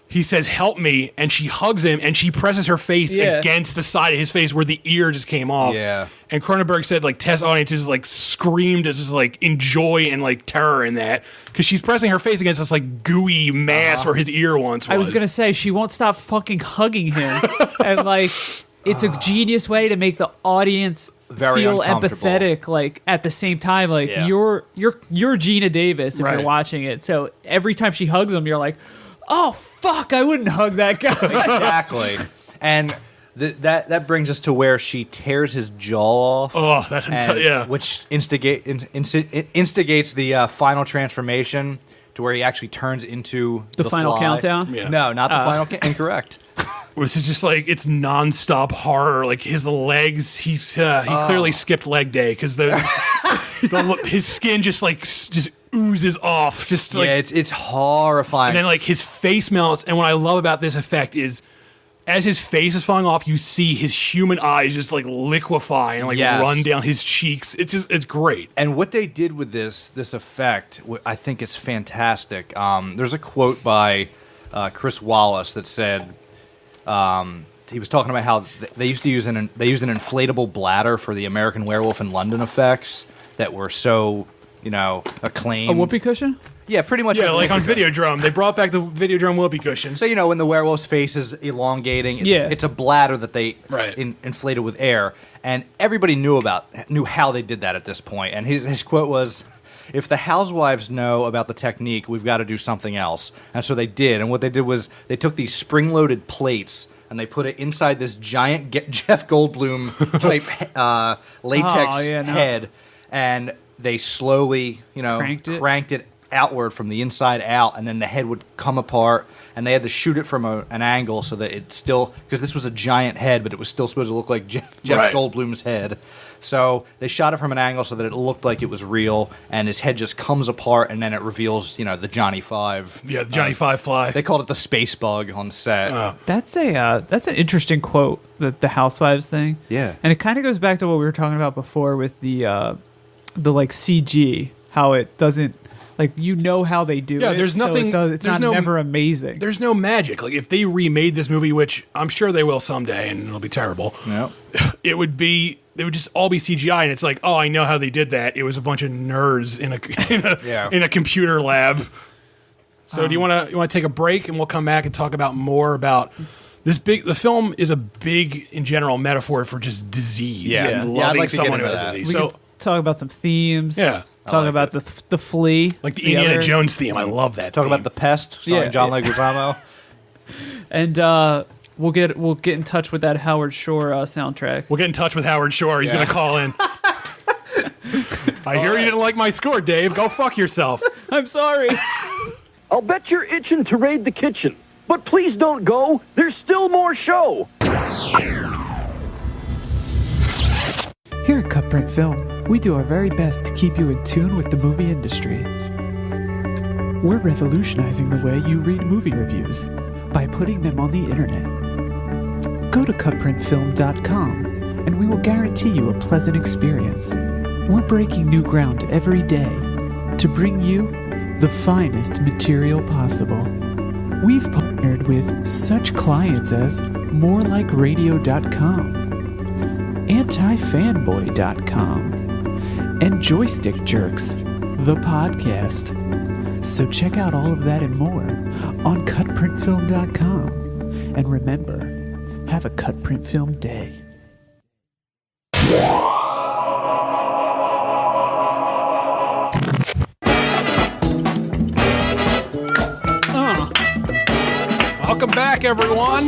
he says, "Help me," and she hugs him, and she presses her face against the side of his face where the ear just came off. Yeah. And Cronenberg said, like, test audiences, like, screamed as just, like, in joy and, like, terror in that, because she's pressing her face against this, like, gooey mass where his ear once was. I was going to say, she won't stop fucking hugging him. And, like, it's a genius way to make the audience very feel empathetic, like, at the same time. Like, you're Gina Davis if you're watching it. So every time she hugs him, you're like, oh, fuck, I wouldn't hug that guy. Exactly. And that brings us to where she tears his jaw off. Oh, which instigates the final transformation to where he actually turns into the final fly. countdown? Yeah. No, not the final incorrect. This is just like, it's nonstop horror. Like his legs, he clearly skipped leg day because his skin just oozes off. Just like, it's horrifying. And then like his face melts. And what I love about this effect is, as his face is falling off, you see his human eyes just like liquefy and like run down his cheeks. It's great. And what they did with this effect, I think it's fantastic. There's a quote by Chris Wallace that said, he was talking about how they used an inflatable bladder for the American Werewolf in London effects that were so, acclaimed. A whoopee cushion? Yeah, pretty much. Yeah, like on Videodrome. They brought back the Videodrome whoopee cushion. So, when the werewolf's face is elongating, it's a bladder that they inflated with air. And everybody knew how they did that at this point. And his quote was, "If the housewives know about the technique, we've got to do something else." And so they did. And what they did was they took these spring-loaded plates and they put it inside this giant Jeff Goldblum type latex head, and they slowly, cranked it outward from the inside out, and then the head would come apart, and they had to shoot it from an angle so that it still, because this was a giant head, but it was still supposed to look like Jeff Goldblum's head. So they shot it from an angle so that it looked like it was real, and his head just comes apart, and then it reveals, the Johnny Five. Yeah, the Johnny Five fly. They called it the space bug on set. That's an interesting quote, the Housewives thing. Yeah, and it kind of goes back to what we were talking about before with the like CG, how it doesn't. Like, how they do it. Yeah, there's nothing. So it's never amazing. There's no magic. Like, if they remade this movie, which I'm sure they will someday, and it'll be terrible. Yeah. They would just all be CGI, and it's like, oh, I know how they did that. It was a bunch of nerds in a computer lab. So do you want to take a break, and we'll come back and talk about more about this big. The film is a big, in general, metaphor for just disease. And loving like someone who has a disease. We could talk about some themes. Yeah. Talk about the flea, like the Indiana Jones theme. I love that. Talk about The Pest, starring John Leguizamo. And we'll get in touch with that Howard Shore soundtrack. We'll get in touch with Howard Shore. He's going to call in. I hear you didn't like my score, Dave. Go fuck yourself. I'm sorry. I'll bet you're itching to raid the kitchen. But please don't go. There's still more show. Here at CutPrintFilm, we do our very best to keep you in tune with the movie industry. We're revolutionizing the way you read movie reviews by putting them on the internet. Go to CutPrintFilm.com and we will guarantee you a pleasant experience. We're breaking new ground every day to bring you the finest material possible. We've partnered with such clients as MoreLikeRadio.com, AntiFanboy.com, and Joystick Jerks, the podcast. So check out all of that and more on CutPrintFilm.com. And remember, have a CutPrintFilm day. Welcome back, everyone.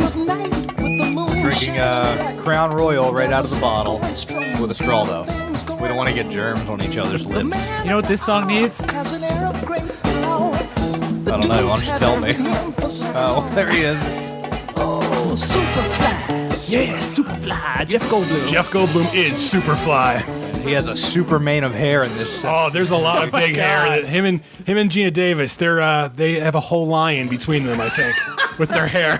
Drinking Crown Royal right out of the bottle with a straw, though. We don't want to get germs on each other's lips. You know what this song needs? I don't know. Why don't you tell me? Oh, there he is. Yeah, Superfly, Jeff Goldblum. Jeff Goldblum is Superfly. He has a super mane of hair in this. Oh, there's a lot of big hair. Him and Gina Davis, they have a whole lion between them, I think, with their hair.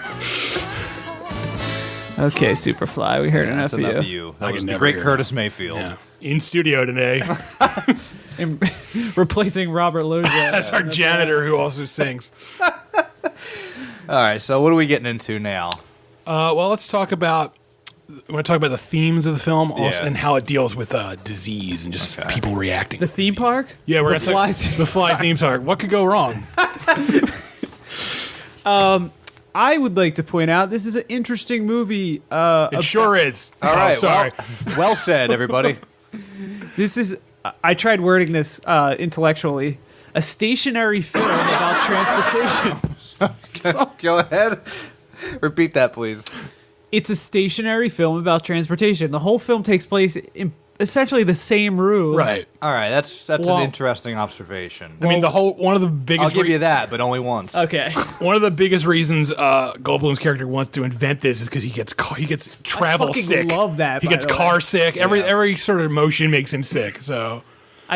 Okay, Superfly, we heard enough That's of enough you. of you. That was the never great hear Curtis Mayfield. Yeah. In studio today. And replacing Robert Loggia. That's our janitor who also sings. All right, so what are we getting into now? Well, let's talk about. We're going to talk about the themes of the film also, Yeah. and how it deals with disease and just people reacting. The to theme disease. park? Yeah, we're The going to fly talk the fly theme park. What could go wrong? I would like to point out this is an interesting movie. It sure is. All right, sorry. Well said, everybody. This is, I tried wording this intellectually, a stationary film about transportation. Go ahead. Repeat that, please. It's a stationary film about transportation. The whole film takes place in essentially the same room. Right. All right, that's Well- an interesting observation. I mean, one of the I'll biggest. give you that, but only once. Okay. One of the biggest reasons Goldblum's character wants to invent this is because he gets travel fucking sick. love that, He by gets the way. car sick. Every sort of emotion makes him sick. So,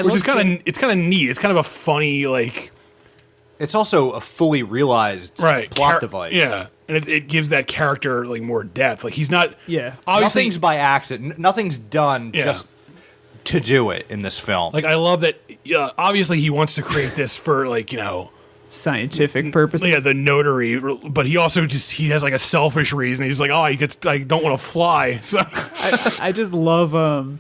which is kind of it's kind of neat. It's kind of a funny It's also a fully realized plot device. Yeah, and it gives that character more depth. Like he's not. Yeah. Obviously, Nothing's by accident. Nothing's done Yeah. just to do it in this film. I love that. Obviously, he wants to create this for scientific purposes. yeah, the notary. But he also he has a selfish reason. He's like, oh, I don't want to fly. So I just love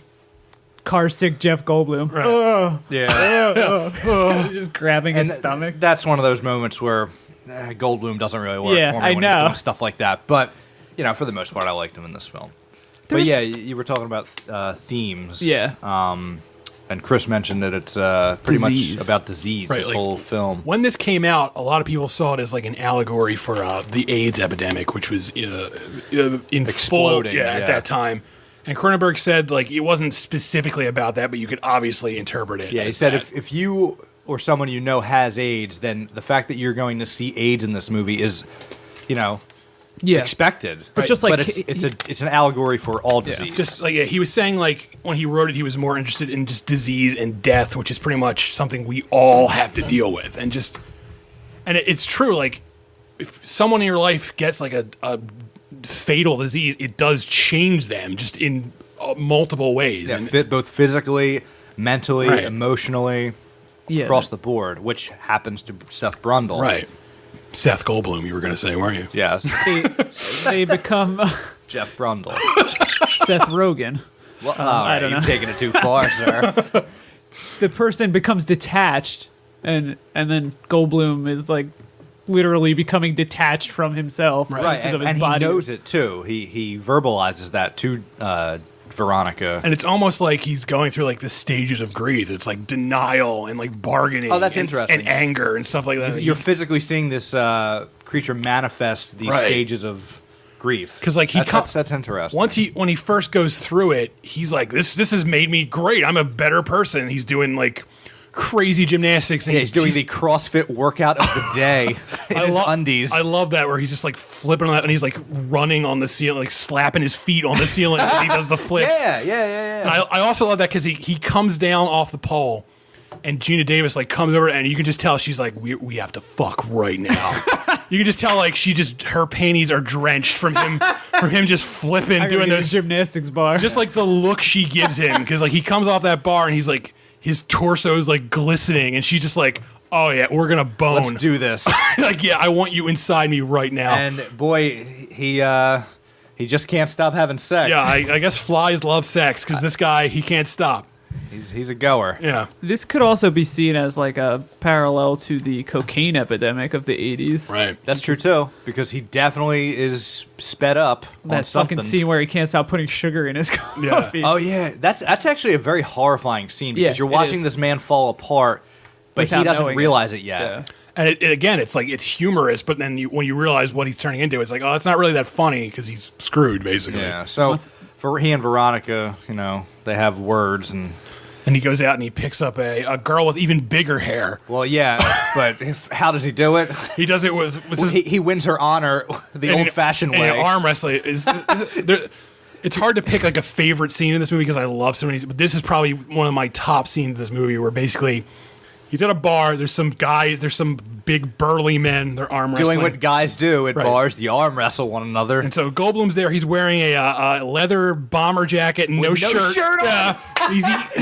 car sick Jeff Goldblum. Right. Ugh. Yeah. Just grabbing his stomach. That's one of those moments where Goldblum doesn't really work Yeah, for me I when know. he's doing stuff like that. But, for the most part, I liked him in this film. But yeah, you were talking about themes. Yeah. And Chris mentioned that it's pretty Disease. much about disease, Right, this whole film. when this came out, a lot of people saw it as an allegory for the AIDS epidemic, which was in Exploding, full, at yeah. that time. And Cronenberg said it wasn't specifically about that, but you could obviously interpret it. Yeah, he as said that. if you or someone you know has AIDS, then the fact that you're going to see AIDS in this movie is, Yeah. expected. But just like but it's an allegory for all disease. Just he was saying when he wrote it, he was more interested in just disease and death, which is pretty much something we all have to deal with, and it's true. If someone in your life gets a fatal disease, it does change them just in multiple ways. Yeah, And both physically, mentally, Right. emotionally, Yeah. across the board, which happens to Seth Brundle. right, Seth Goldblum, you were going to say, weren't you? Yes. They become Jeff Brundle. Seth Rogen. Well, all right, don't know. you've taken it too far, sir. The person becomes detached, and then Goldblum is literally becoming detached from himself. Right, pieces of and his he body. knows it too. He verbalizes that to Veronica. And it's almost like he's going through the stages of grief. It's denial and bargaining. Oh, that's and, interesting. And anger and stuff like that. You're physically seeing this creature manifest these Right. stages of grief. 'Cause, that's interesting. when he first goes through it, he's like, this has made me great. I'm a better person. He's doing crazy gymnastics. And Yeah, he's doing the CrossFit workout of the day in his undies. I love that where he's just flipping on that and he's running on the ceiling, slapping his feet on the ceiling as he does the flips. Yeah. And I also love that because he comes down off the pole and Gina Davis comes over and you can just tell she's we have to fuck right now. You can just tell her panties are drenched from him just flipping, I gotta doing get those a gymnastics bar. just the look she gives him because he comes off that bar and he's his torso is glistening and she's just oh yeah, we're gonna bone. Let's do this. Yeah, I want you inside me right now. And boy, he just can't stop having sex. Yeah, I guess flies love sex because this guy, he can't stop. He's a goer. Yeah. This could also be seen as a parallel to the cocaine epidemic of the 80s. Right. That's true too, because he definitely is sped up on That something. fucking scene where he can't stop putting sugar in his coffee. Oh yeah, that's actually a very horrifying scene because Yeah, you're it watching is. this man fall apart, but Without he doesn't knowing realize it yet. Yeah. And again, it's it's humorous, but then when you realize what he's turning into, it's oh, it's not really that funny because he's screwed, basically. Yeah. So for he and Veronica, they have words, and And he goes out and he picks up a girl with even bigger hair. Well, yeah, but how does he do it? He does it with Well, he wins her honor the old-fashioned way. Arm wrestling it's hard to pick like a favorite scene in this movie because I love so many. But this is probably one of my top scenes of this movie, where basically he's at a bar. There's some guys. There's some big burly men. They're arm wrestling. Doing what guys do at bars, the arm wrestle one another. And so Goldblum's there. He's wearing a leather bomber jacket and no shirt. On. Yeah.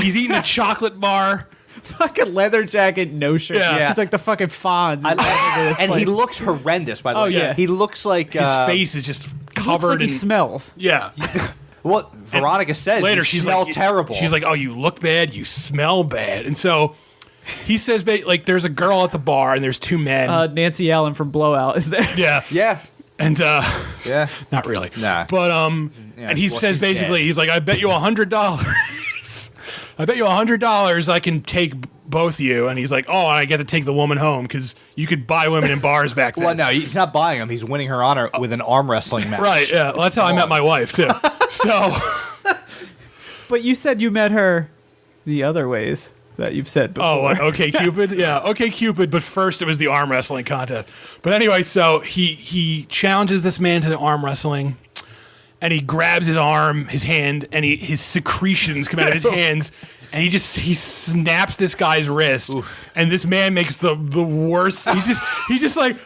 He's eating a chocolate bar. Fucking leather jacket, no shirt. Yeah. He's like the fucking Fonz. And he looks horrendous, by the way. yeah. He looks like... His face is just Looks covered like he in... smells. Yeah. What Veronica says, Later, you she's smell like, terrible. She's like, oh, you look bad, you smell bad. And so he says, like, there's a girl at the bar and there's two men. Nancy Allen from Blowout is there. Yeah. Yeah. And Yeah. not really. Nah. But Yeah, and he well, says she's basically, dead. he's like, I bet you $100. I bet you $100 I can take both you. And he's like, oh, I get to take the woman home because you could buy women in bars back then. Well, no, he's not buying him. He's winning her honor with an arm wrestling match. Right, yeah. Well, that's how I met my wife, too. So, But you said you met her the other ways that you've said before. oh, what, OK Cupid? Yeah, OK Cupid, but first it was the arm wrestling contest. But anyway, so he challenges this man to the arm wrestling, and he grabs his arm, his hand, and his secretions come out of his hands, and he snaps this guy's wrist, and this man makes the worst. He's just like.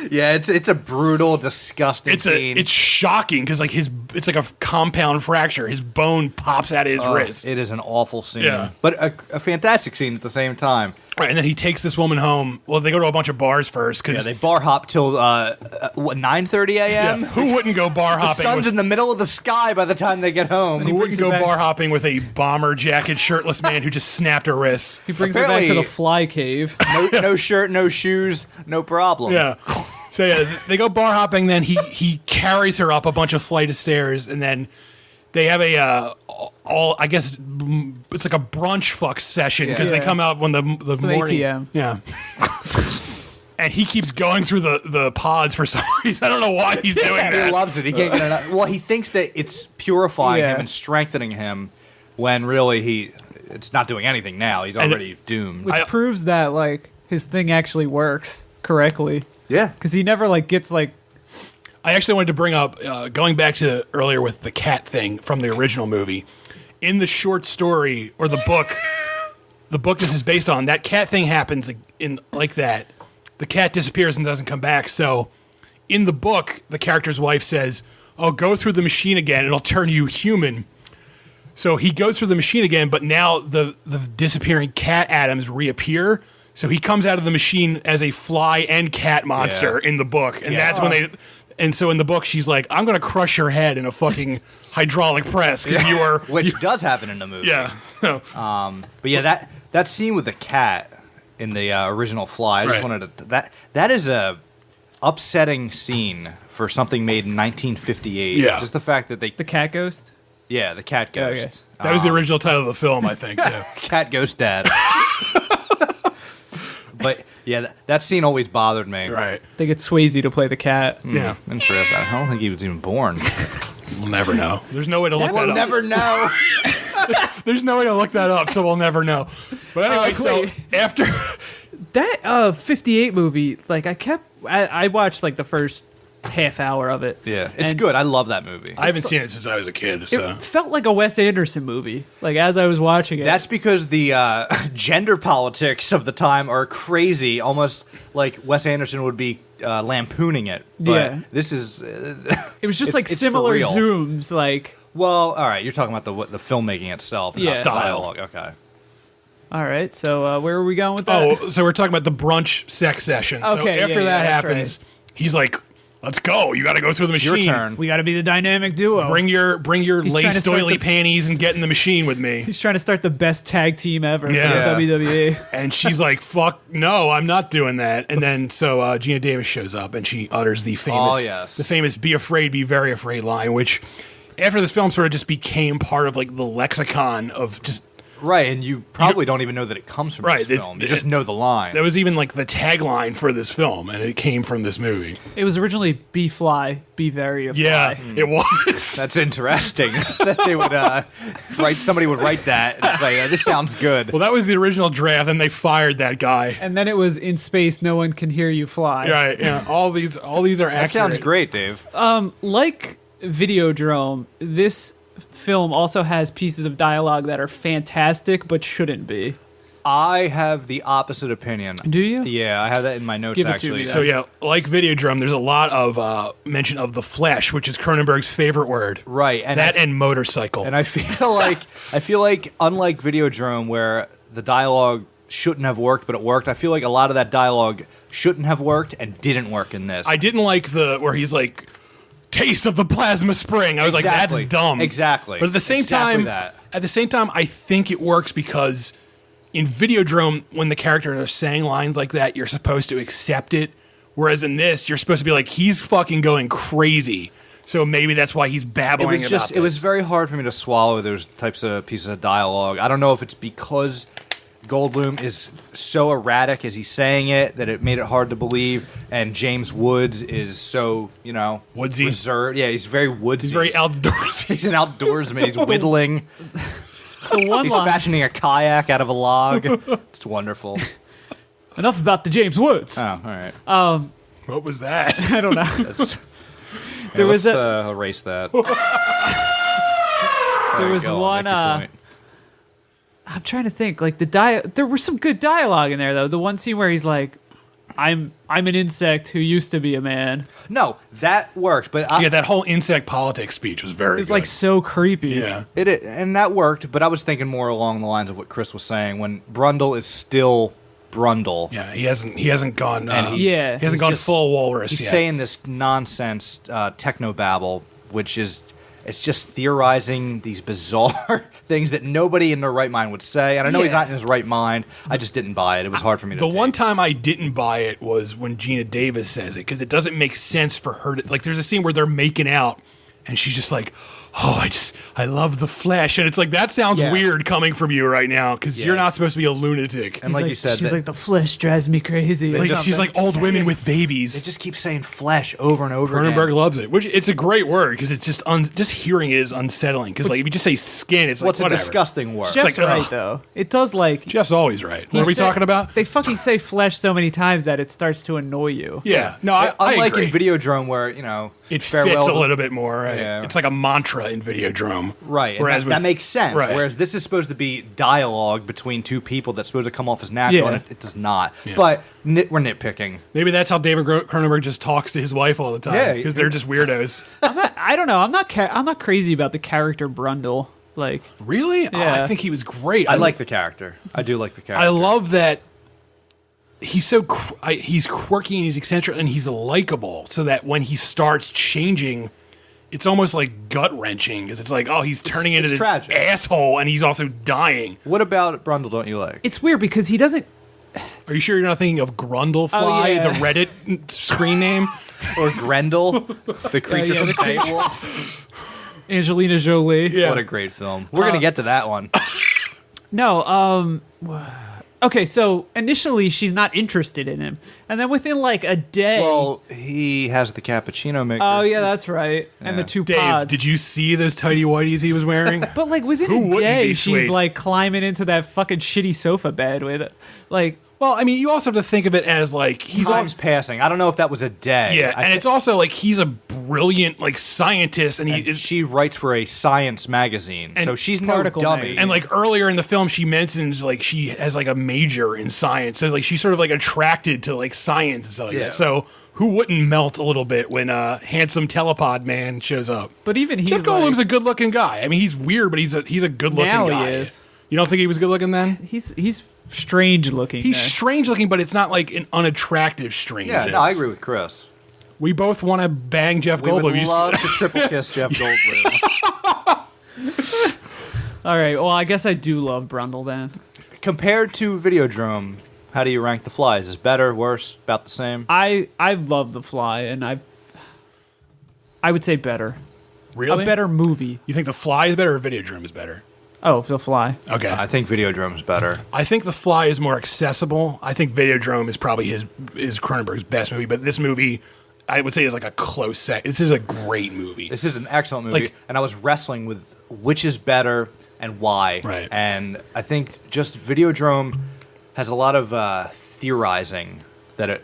Yeah, it's a brutal, disgusting scene. It's shocking because like it's like a compound fracture. His bone pops out of his wrist. It is an awful scene, Yeah. but a fantastic scene at the same time. Right, and then he takes this woman home. Well, they go to a bunch of bars first Yeah, because they bar hop till 9:30 a.m. who wouldn't go bar The hopping? sun's in the middle of the sky by the time they get home. Who wouldn't brings go it back- bar hopping with a bomber jacket, shirtless man who just snapped a wrist? He brings her back to Apparently- the fly cave. No shirt, no shoes, no problem. Yeah. So yeah, they go bar hopping. Then he carries her up a bunch of flight of stairs, and then they have I guess it's like a brunch fuck session because they Yeah. come out when the Some morning. ATM. Yeah. And he keeps going through the pods for some reason. I don't know why he's doing He that. loves it. He can't get enough. Well, he thinks that it's purifying Yeah. him and strengthening him, when really it's not doing anything now. He's already doomed. Which proves that like his thing actually works correctly. Yeah. Because he never like gets like I actually wanted to bring up, going back to earlier with the cat thing from the original movie. In the short story, or the book this is based on, that cat thing happens in like that. The cat disappears and doesn't come back. So in the book, the character's wife says, oh, go through the machine again. It'll turn you human. So he goes through the machine again, but now the disappearing cat atoms reappear. So he comes out of the machine as a fly and cat monster in the book. And that's when they... And so in the book, she's like, I'm going to crush your head in a fucking hydraulic press because you are... Which does happen in the movie. Yeah. But yeah, that scene with the cat in the original Fly, I just Right. wanted to... That is a upsetting scene for something made in 1958. Yeah. Just the fact that they... the cat ghost. Yeah, the cat ghost. Okay. That was the original title of the film, I think, too. Cat ghost dad. But yeah, that scene always bothered me. Right. They get Swayze to play the cat. Yeah. Interesting. I don't think he was even born. We'll never know. There's no way to look that We'll up. never know. There's no way to look that up, so we'll never know. But anyway, so wait. after... That 58 movie, like I watched like the first half hour of it. Yeah, it's And good. I love that movie. I haven't seen it since I was a kid, so... It felt like a Wes Anderson movie. Like as I was watching it. That's because the gender politics of the time are crazy, almost like Wes Anderson would be lampooning it. But Yeah. this is... it was just it's- like it's for similar real. zooms. Like Well, all right, you're talking about the filmmaking itself. And Yeah. the Style. dialogue. Okay. all right, so where are we going with that? Oh, so we're talking about the brunch sex session. So Okay, after yeah, that that's happens, he's like, let's go. You got to go through the machine. Your turn. We got to be the dynamic duo. Bring your He's trying lace to start doily the- panties and get in the machine with me. He's trying to start the best tag team ever Yeah. for the WWE. And she's like, fuck, no, I'm not doing that. And then so Gina Davis shows up and she utters the famous be afraid, be very afraid line, which after this film sort of just became part of like the lexicon of just Right, and you probably don't even know that it comes from this film. You just know the line. That was even like the tagline for this film, and it came from this movie. It was originally "Be Fly, Be Very a Fly." Yeah, it was. That's interesting that they would somebody would write that and say, this sounds good. Well, that was the original draft, and they fired that guy. And then it was "In Space, No One Can Hear You Fly." Right, yeah. All these are accurate. That sounds great, Dave. Like Videodrome, this film also has pieces of dialogue that are fantastic but shouldn't be. I have the opposite opinion. Do you? Yeah, I have that in my notes, Give it to actually. me, So yeah, like Videodrome, there's a lot of mention of the flesh, which is Cronenberg's favorite word. Right, and and motorcycle. And I feel like unlike Videodrome, where the dialogue shouldn't have worked, but it worked, I feel like a lot of that dialogue shouldn't have worked and didn't work in this. I didn't like where he's like, taste of the plasma spring. I was like, that's dumb. Exactly. But at the same time, I think it works because in Videodrome, when the characters are saying lines like that, you're supposed to accept it. Whereas in this, you're supposed to be like, he's fucking going crazy. So maybe that's why he's babbling about this. It was very hard for me to swallow those types of pieces of dialogue. I don't know if it's because Goldblum is so erratic as he's saying it that it made it hard to believe, and James Woods is so, woodsy, reserved. Yeah, he's very woodsy. He's very outdoorsy. He's an outdoorsman. He's whittling. He's fashioning a kayak out of a log. It's wonderful. Enough about the James Woods. Oh, all right. What was that? I don't know. Let's erase that. There was one. I'm trying to think. Like there was some good dialogue in there though. The one scene where he's like, "I'm an insect who used to be a man." No, that worked, but that whole insect politics speech was very. It's good. like so creepy. Yeah, and that worked. But I was thinking more along the lines of what Chris was saying when Brundle is still Brundle. Yeah, he hasn't gone. He hasn't gone full walrus. He's yet. saying this nonsense technobabble, which is. It's just theorizing these bizarre things that nobody in their right mind would say. And I know he's not in his right mind. I just didn't buy it. It was hard for me to The take. one time I didn't buy it was when Gina Davis says it, because it doesn't make sense for her to... Like, there's a scene where they're making out, and she's just like, oh, I love the flesh. And it's like, that sounds weird coming from you right now, because you're not supposed to be a lunatic. And like you said... She's like, the flesh drives me crazy. Like, she's like old women with babies. They just keep saying flesh over and over again. Cronenberg loves it, which it's a great word, because it's just just hearing it is unsettling. Because like if you just say skin, it's like, whatever. A disgusting word. Jeff's right, though. It does like... Jeff's always right. What are we talking about? They fucking say flesh so many times that it starts to annoy you. Yeah. No, I Unlike agree. in Videodrome where, it fits a little bit more. Right? Yeah. It's like a mantra in Videodrome. Right. Whereas that makes sense. Right. Whereas this is supposed to be dialogue between two people that's supposed to come off as natural, and it does not. Yeah. But we're nitpicking. Maybe that's how David Cronenberg just talks to his wife all the time, because they're just weirdos. I don't know. I'm not crazy about the character Brundle. Like, really? Yeah. Oh, I think he was great. I like the character. I do like the character. I love that he's so he's quirky and he's eccentric and he's likable, so that when he starts changing, it's almost like gut wrenching, because it's like, oh, he's turning into this tragic asshole, and he's also dying. What about Brundle don't you like? it's weird because he doesn't. Are you sure you're not thinking of Grundlefly, the Reddit screen name? Or Grendel, the creature from the Beowulf? Angelina Jolie. Yeah. What a great film. We're going to get to that one. No, okay, so initially she's not interested in him. And then within like a day... Well, he has the cappuccino maker. Oh, yeah, that's right. And the two Dave, pods. did you see those tighty whities he was wearing? But like within Who a wouldn't day, be she's sweet? like climbing into that fucking shitty sofa bed with it. Like... Well, I mean, you also have to think of it as like he's Time's passing. I don't know if that was a day. Yeah, and it's also like he's a brilliant like scientist, and she writes for a science magazine, so she's no Particle dummy. magazine. And like earlier in the film, she mentions like she has like a major in science, so like she's sort of like attracted to like science and stuff like that. So who wouldn't melt a little bit when a handsome telepod man shows up? But even he's Jeff Goldblum's a good-looking guy. I mean, he's weird, but he's a good-looking Now he guy. is. You don't think he was good-looking then? He's strange looking. He's there. strange-looking, but it's not like an unattractive strangeness. Yeah, no, I agree with Chris. We both want to bang Jeff We Goldblum. would You just- love to triple kiss Jeff Goldblum. All right, well, I guess I do love Brundle then. Compared to Videodrome, how do you rank The Fly? Is it better, worse, about the same? I love The Fly, and I would say better. Really? A better movie. You think The Fly is better or Videodrome is better? Oh, The Fly. Okay. I think Videodrome's better. I think The Fly is more accessible. I think Videodrome is probably is Cronenberg's best movie, but this movie, I would say, is like a close set. This is a great movie. This is an excellent movie, Like- and I was wrestling with which is better and why. Right. And I think just Videodrome has a lot of theorizing that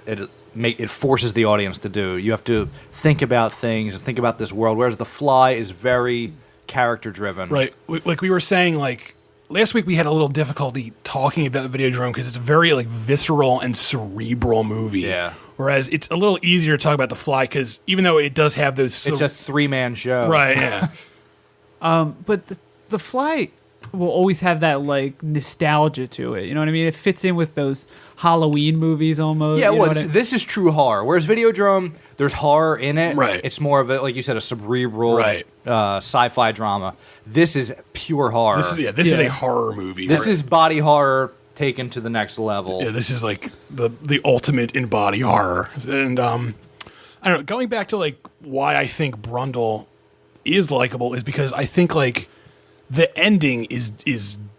it forces the audience to do. You have to think about things and think about this world, whereas The Fly is very character driven. Right. Like we were saying, like last week we had a little difficulty talking about Videodrome because it's a very like visceral and cerebral movie. Yeah. Whereas it's a little easier to talk about The Fly because even though it does have those... It's a 3-man show. Right, yeah. But the Fly will always have that like nostalgia to it. You know what I mean? It fits in with those Halloween movies almost. Yeah, you know well, what I- this is true horror. Whereas Videodrome, there's horror in it. Right. It's more of a, like you said, a cerebral Right. Sci-fi drama. This is pure horror. This is a horror movie. This is body horror taken to the next level. Yeah, this is like the ultimate in body horror. And I don't know, going back to like why I think Brundle is likable is because I think like the ending is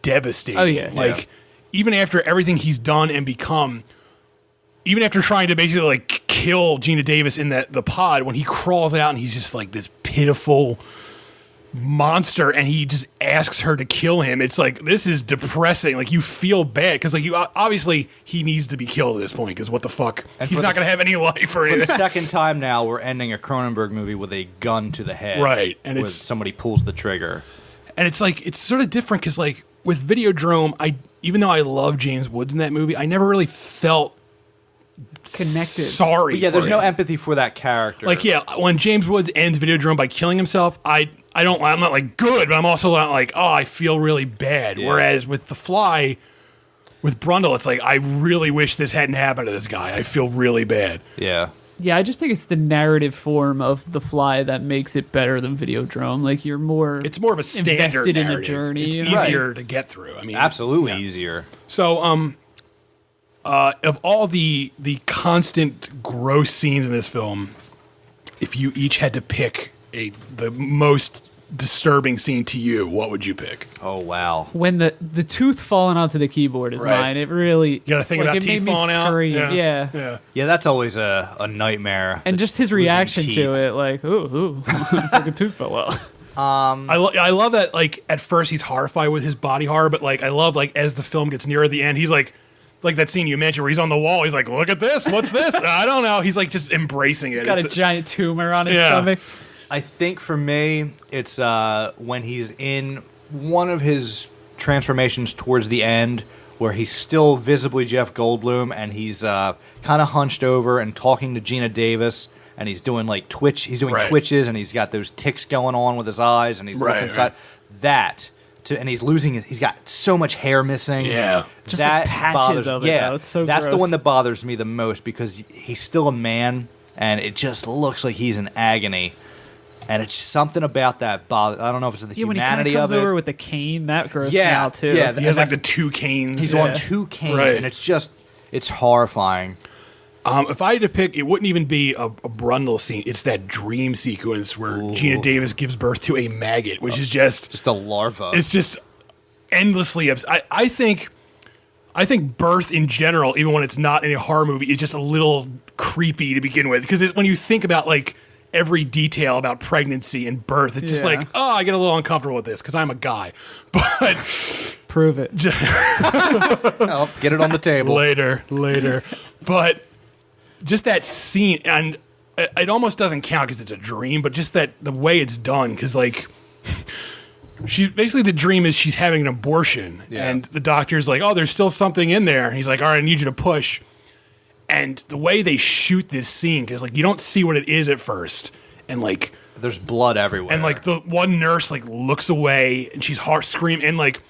devastating. Oh, yeah. Like even after everything he's done and become, even after trying to basically like kill Gina Davis in the pod, when he crawls out and he's just like this pitiful monster and he just asks her to kill him, it's like, this is depressing. Like you feel bad because like you obviously he needs to be killed at this point because what the fuck, And he's for not the going to have any life or For the anything. second time now, we're ending a Cronenberg movie with a gun to the head. Right, and with it's- somebody pulls the trigger. And it's like, it's sort of different because like with Videodrome, even though I love James Woods in that movie, I never really felt Connected. sorry. But yeah, for there's no him. empathy for that character. Like, yeah, when James Woods ends Videodrome by killing himself, I'm not like good, but I'm also not like, oh, I feel really bad. Yeah. Whereas with The Fly, with Brundle, it's like, I really wish this hadn't happened to this guy. I feel really bad. Yeah. Yeah, I just think it's the narrative form of The Fly that makes it better than Videodrome. Like you're more It's more of a standard invested in the narrative. journey. It's you know? easier to get through. I mean, Absolutely yeah. easier. So, of all the constant gross scenes in this film, if you each had to pick the most disturbing scene to you, what would you pick? Oh, wow. When the tooth falling onto the keyboard is Right. mine. It really You gotta think like, about it teeth made me falling out. scream. Yeah. Yeah. Yeah, that's always a nightmare. And just his Losing reaction teeth. to it, like, ooh, fucking tooth fell out. I love that. Like at first he's horrified with his body horror, but like I love like as the film gets nearer the end, he's like that scene you mentioned where he's on the wall. He's like, look at this. What's this? I don't know. He's like just embracing it. Got a giant tumor on his Yeah. stomach. I think for me, it's when he's in one of his transformations towards the end, where he's still visibly Jeff Goldblum, and he's kind of hunched over and talking to Gina Davis, and he's doing like He's doing Right. twitches, and he's got those ticks going on with his eyes, and he's Right, looking inside. right. And he's losing it. He's got so much hair missing. Yeah. Just, like, patches bothers, of it, Yeah, though. It's so that's the gross. one that bothers me the most because he's still a man, and it just looks like he's in agony. And it's something about that bother. I don't know if it's the Yeah, when he kind humanity of comes of it. over with the cane, that grossed me Yeah, out too. yeah. He has and like the two canes. He's Yeah. on two canes, Right. and it's horrifying. If I had to pick, it wouldn't even be a Brundle scene. It's that dream sequence where Gina Davis gives birth to a maggot, which is just a larva. It's just endlessly. I think birth in general, even when it's not in a horror movie, is just a little creepy to begin with. Because when you think about like every detail about pregnancy and birth, it's just Yeah. like, oh, I get a little uncomfortable with this because I'm a guy. But Prove it. Oh, get it on the table. later. But just that scene, and it almost doesn't count because it's a dream, but just that the way it's done, because like basically the dream is she's having an abortion, Yeah. and the doctor's like, oh, there's still something in there. And he's like, all right, I need you to push. And the way they shoot this scene, because like you don't see what it is at first, and like There's blood everywhere. and like the one nurse like looks away and she's screaming, and like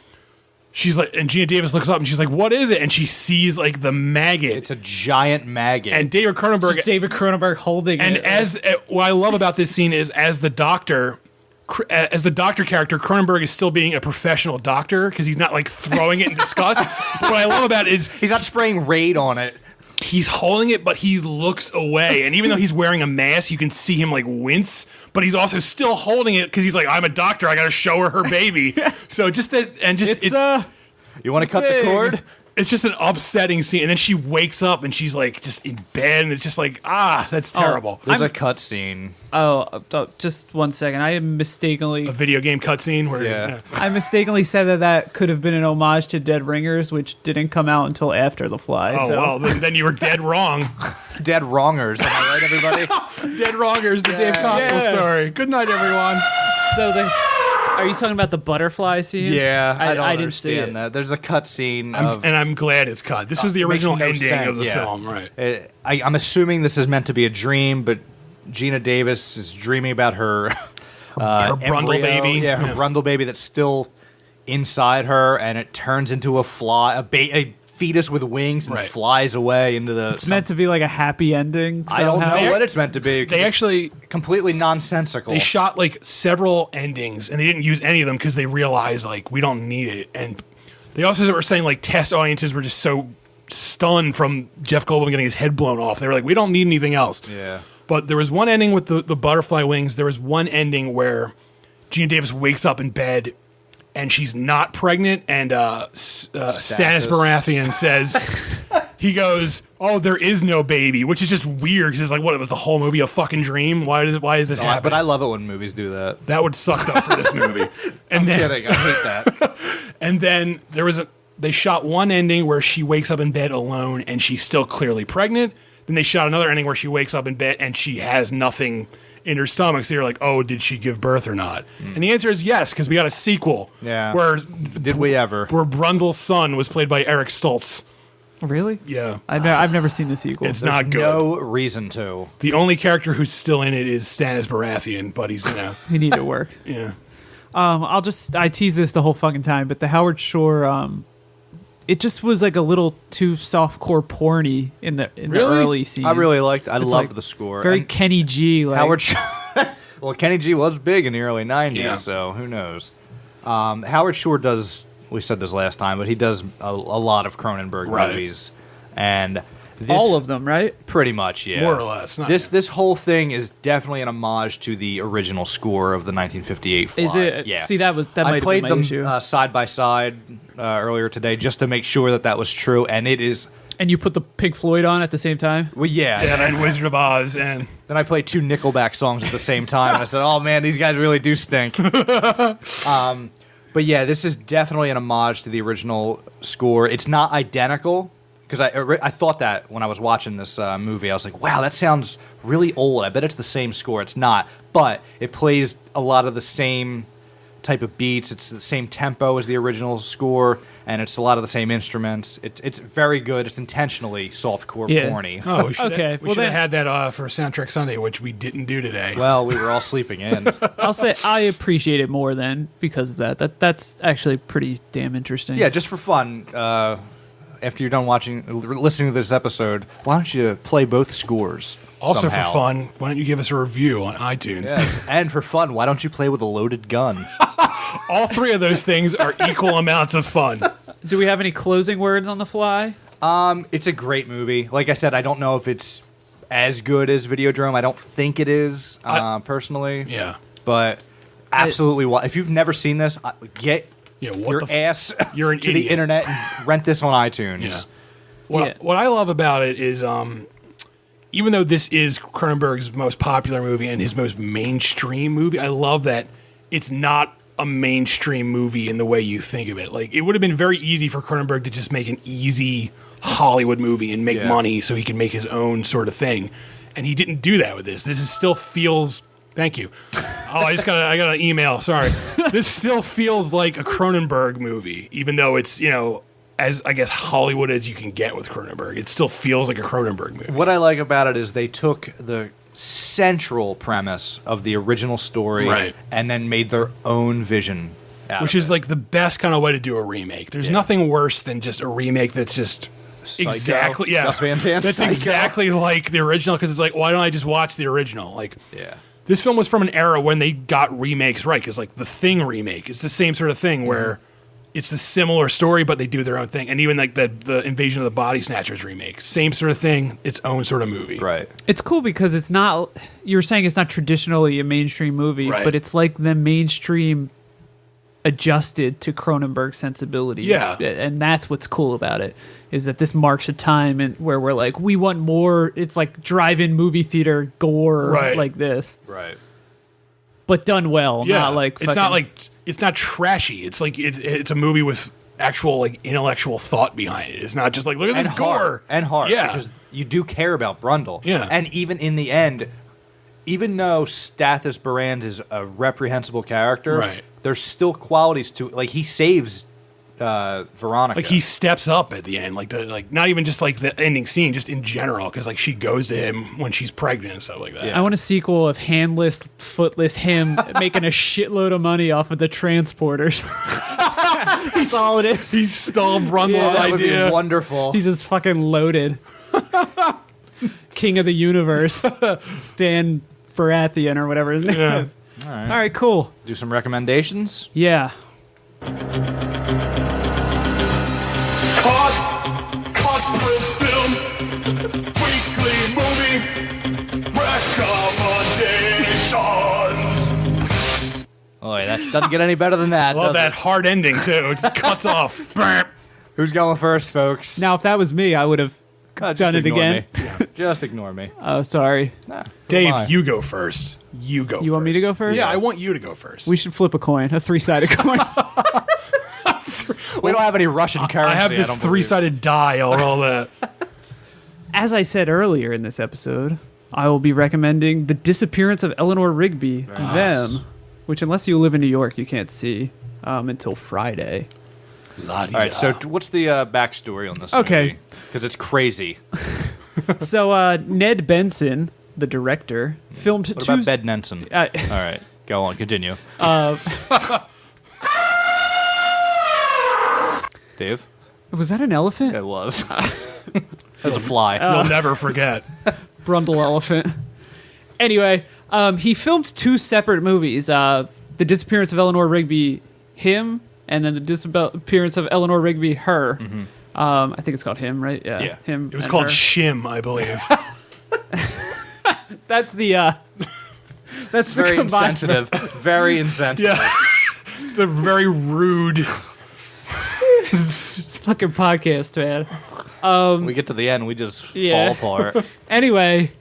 she's like, and Gina Davis looks up and she's like, what is it? And she sees like the maggot. it's a giant maggot. And David Cronenberg, Just David Cronenberg holding and it. what I love about this scene is as the doctor character, Cronenberg is still being a professional doctor because he's not like throwing it in disgust. But what I love about it is he's not spraying Raid on it. he's holding it, but he looks away. And even though he's wearing a mask, you can see him like wince, but he's also still holding it because he's like, I'm a doctor. I got to show her baby. So just that, and just it's you want to cut the cord? It's just an upsetting scene. And then she wakes up and she's like just in bed, and it's just like, that's terrible. There's a cut scene. Just 1 second. I mistakenly A video game cutscene where I mistakenly said that could have been an homage to Dead Ringers, which didn't come out until after The Fly. Oh, so. well, then you were dead wrong. Dead Wrongers. Am I right, everybody? Dead Wrongers, the Dave Costel story. Good night, everyone. So are you talking about the butterfly scene? Yeah, I don't didn't see understand it. that. There's a cut scene and I'm glad it's cut. This was the original makes no ending of sense, the film, right? I'm assuming this is meant to be a dream, but Gina Davis is dreaming about her Brundle embryo. baby. Yeah, her Brundle baby that's still inside her, and it turns into a fetus with wings and flies away into the... It's meant to be like a happy ending somehow. I don't know what it's meant to be. They actually... completely nonsensical. They shot like several endings, and they didn't use any of them because they realized like we don't need it. And they also were saying like test audiences were just so stunned from Jeff Goldblum getting his head blown off. They were like, we don't need anything else. Yeah. But there was one ending with the butterfly wings. There was one ending where Gina Davis wakes up in bed and she's not pregnant, and Stannis Baratheon says, he goes, "Oh, there is no baby," which is just weird because it's like, what? It was the whole movie a fucking dream? Why is this happening? But I love it when movies do that. That would suck though for this movie. And I'm kidding. I hate that. And then they shot one ending where she wakes up in bed alone and she's still clearly pregnant. Then they shot another ending where she wakes up in bed and she has nothing in her stomach. So you're like, oh, did she give birth or not? And the answer is yes, because we got a sequel. Yeah. Where did we ever? Where Brundle's son was played by Eric Stoltz. Really? Yeah. I've never seen the sequel. It's not good. No reason to. The only character who's still in it is Stannis Baratheon, but he's he needed work. Yeah. I tease this the whole fucking time, but the Howard Shore it just was like a little too softcore porny in the early scenes. I really liked. I loved the score. Very Kenny G. Like, Howard. Well, Kenny G was big in the early '90s, so who knows? Howard Shore does. We said this last time, but he does a lot of Cronenberg movies, and all of them, right? Pretty much, yeah, more or less. This whole thing is definitely an homage to the original score of the 1958 Fly. Is it? Yeah. See, that might I have played been my them issue. side by side earlier today just to make sure that was true, and it is. And you put the Pink Floyd on at the same time? Well, yeah. And Wizard of Oz, and then I played 2 Nickelback songs at the same time, and I said, "Oh man, these guys really do stink." But yeah, this is definitely an homage to the original score. It's not identical, because I thought that when I was watching this movie. I was like, wow, that sounds really old. I bet it's the same score. It's not. But it plays a lot of the same type of beats. It's the same tempo as the original score, and it's a lot of the same instruments. It's very good. It's intentionally softcore porny. Oh, we should Okay, have, we well should have then- had that for Soundtrack Sunday, which we didn't do today. Well, we were all sleeping in. I'll say I appreciate it more then because of that. That's actually pretty damn interesting. Yeah, just for fun. After you're done listening to this episode, why don't you play both scores? Also somehow? for fun, why don't you give us a review on iTunes? Yes, and for fun, why don't you play with a loaded gun? All three of those things are equal amounts of fun. Do we have any closing words on The Fly? It's a great movie. Like I said, I don't know if it's as good as Videodrome. I don't think it is, personally. Yeah. But absolutely, if you've never seen this, get your ass you're an to idiot. the internet and rent this on iTunes. Yeah. What I love about it is, even though this is Cronenberg's most popular movie and his most mainstream movie, I love that it's not a mainstream movie in the way you think of it. Like, it would have been very easy for Cronenberg to just make an easy Hollywood movie and make money so he can make his own sort of thing. And he didn't do that with this. Still feels... Thank you. Oh, I got an email. Sorry. This still feels like a Cronenberg movie, even though it's, as I guess Hollywood as you can get with Cronenberg. It still feels like a Cronenberg movie. What I like about it is they took the central premise of the original story and then made their own vision out Which of is it. like the best kind of way to do a remake. There's nothing worse than just a remake that's just exactly Gus Van Sant's that's Psycho. exactly like the original, because it's like, why don't I just watch the original? Like, this film was from an era when they got remakes right, because like the Thing remake is the same sort of thing where it's the similar story, but they do their own thing. And even like the Invasion of the Body Snatchers remake, same sort of thing, its own sort of movie. Right. It's cool because it's not. You were saying it's not traditionally a mainstream movie, Right. but it's like the mainstream adjusted to Cronenberg sensibilities. Yeah. And that's what's cool about it, is that this marks a time where we're like, we want more. It's like drive-in movie theater gore Right. like this, Right. but done well. Yeah, Not like it's not fucking- like it's not trashy. It's like it's a movie with actual like intellectual thought behind it. It's not just like look at this gore and heart. Yeah, Because you do care about Brundle. Yeah. And even in the end, even though Stathis Borans is a reprehensible character, Right. there's still qualities to like he saves Veronica. like he steps up at the end, like not even just like the ending scene, just in general, because like she goes to him when she's pregnant and stuff like that. I want a sequel of handless, footless him making a shitload of money off of the transporters. That's all it is. He stole Brundle's that would idea. be wonderful. He's just fucking loaded. King of the universe. Stan Baratheon or whatever his name Yeah. is. All All right, cool. Do some recommendations. Yeah. CutPrintFilm Weekly Movie Recommendations. Oh, that doesn't get any better than that. Love does that it? hard ending too. It just cuts off. Burp. Who's going first, folks? Now, if that was me, I would have Just done it ignore again. me. Just ignore me. Oh, sorry. Nah, Dave, why? you go first. You go. You want me to go first? Yeah, I want you to go first. We should flip a coin, a three-sided coin. We don't have any Russian currency. I have this don't believe. three-sided die. I'll roll that. As I said earlier in this episode, I will be recommending The Disappearance of Eleanor Rigby, Them, which unless you live in New York, you can't see until Friday. All right, so what's the backstory on this Okay. Because it's crazy. So Ned Benson, the director, filmed What two... about Bed Nenson? All right, go on, continue. Dave? Was that an elephant? It was. As a fly. You'll never forget. Brundle elephant. Anyway, he filmed two separate movies. The Disappearance of Eleanor Rigby, him, and then The Disappearance of Eleanor Rigby, her. I think it's called him, right? Yeah. Him. It was and called her. Shim, I believe. That's the that's the Very combined- insensitive. Very insensitive. Yeah. It's the very rude. It's a fucking podcast, man. We get to the end, we just Yeah. fall apart. Anyway,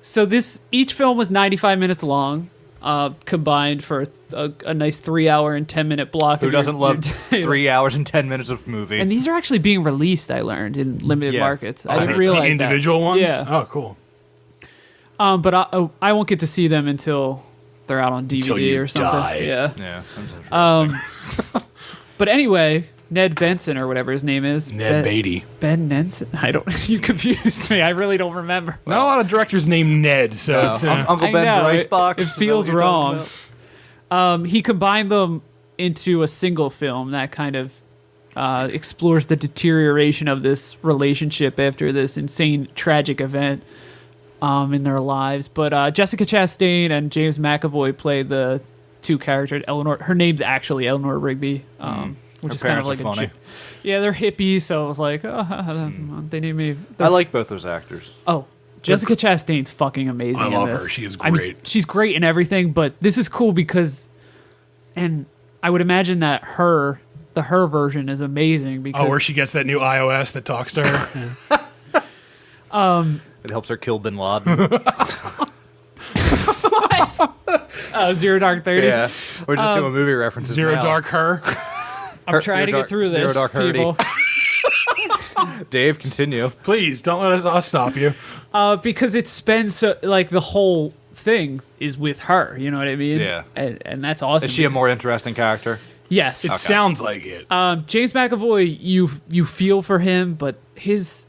so each film was 95 minutes long, combined for a nice 3 hour and 10-minute block. Who of your- doesn't love your- 3 hours and 10 minutes of movie? And these are actually being released, I learned, in limited Yeah. markets. I didn't realize the individual that. ones? Yeah. Oh, cool. But I won't get to see them until they're out on Till DVD you or something. die. Yeah. Yeah, that's interesting. But anyway, Ned Benson or whatever his name is. Ned Beatty. Ben Nenson? I don't. You confused me. I really don't remember. Not a lot of directors named Ned, so it's, Uncle I Ben's know, Rice it- Box. it is that feels what you're talking wrong. about? He combined them into a single film that kind of explores the deterioration of this relationship after this insane, tragic event in their lives. But Jessica Chastain and James McAvoy play the two characters. Eleanor, her name's actually Eleanor Rigby, which Her is kind of parents like are a funny. chick. Yeah, they're hippies, so I was like, oh, they need me. I like both those actors. Oh, Jessica Chastain's fucking amazing. I love in this. her. She is I mean, great. she's great in everything, but this is cool because, and I would imagine that her version is amazing because Oh, where she gets that new iOS that talks to her. It helps her kill Bin Laden. Zero Dark 30. Yeah, we're just doing movie references. Zero now. Dark Her. I'm trying to get through this. Zero Dark 30. people. Dave, continue. Please don't let us stop you. Because it spends like the whole thing is with her. You know what I mean? Yeah. And that's awesome. Is she a more interesting character? Yes. It sounds like it. James McAvoy, you feel for him, but his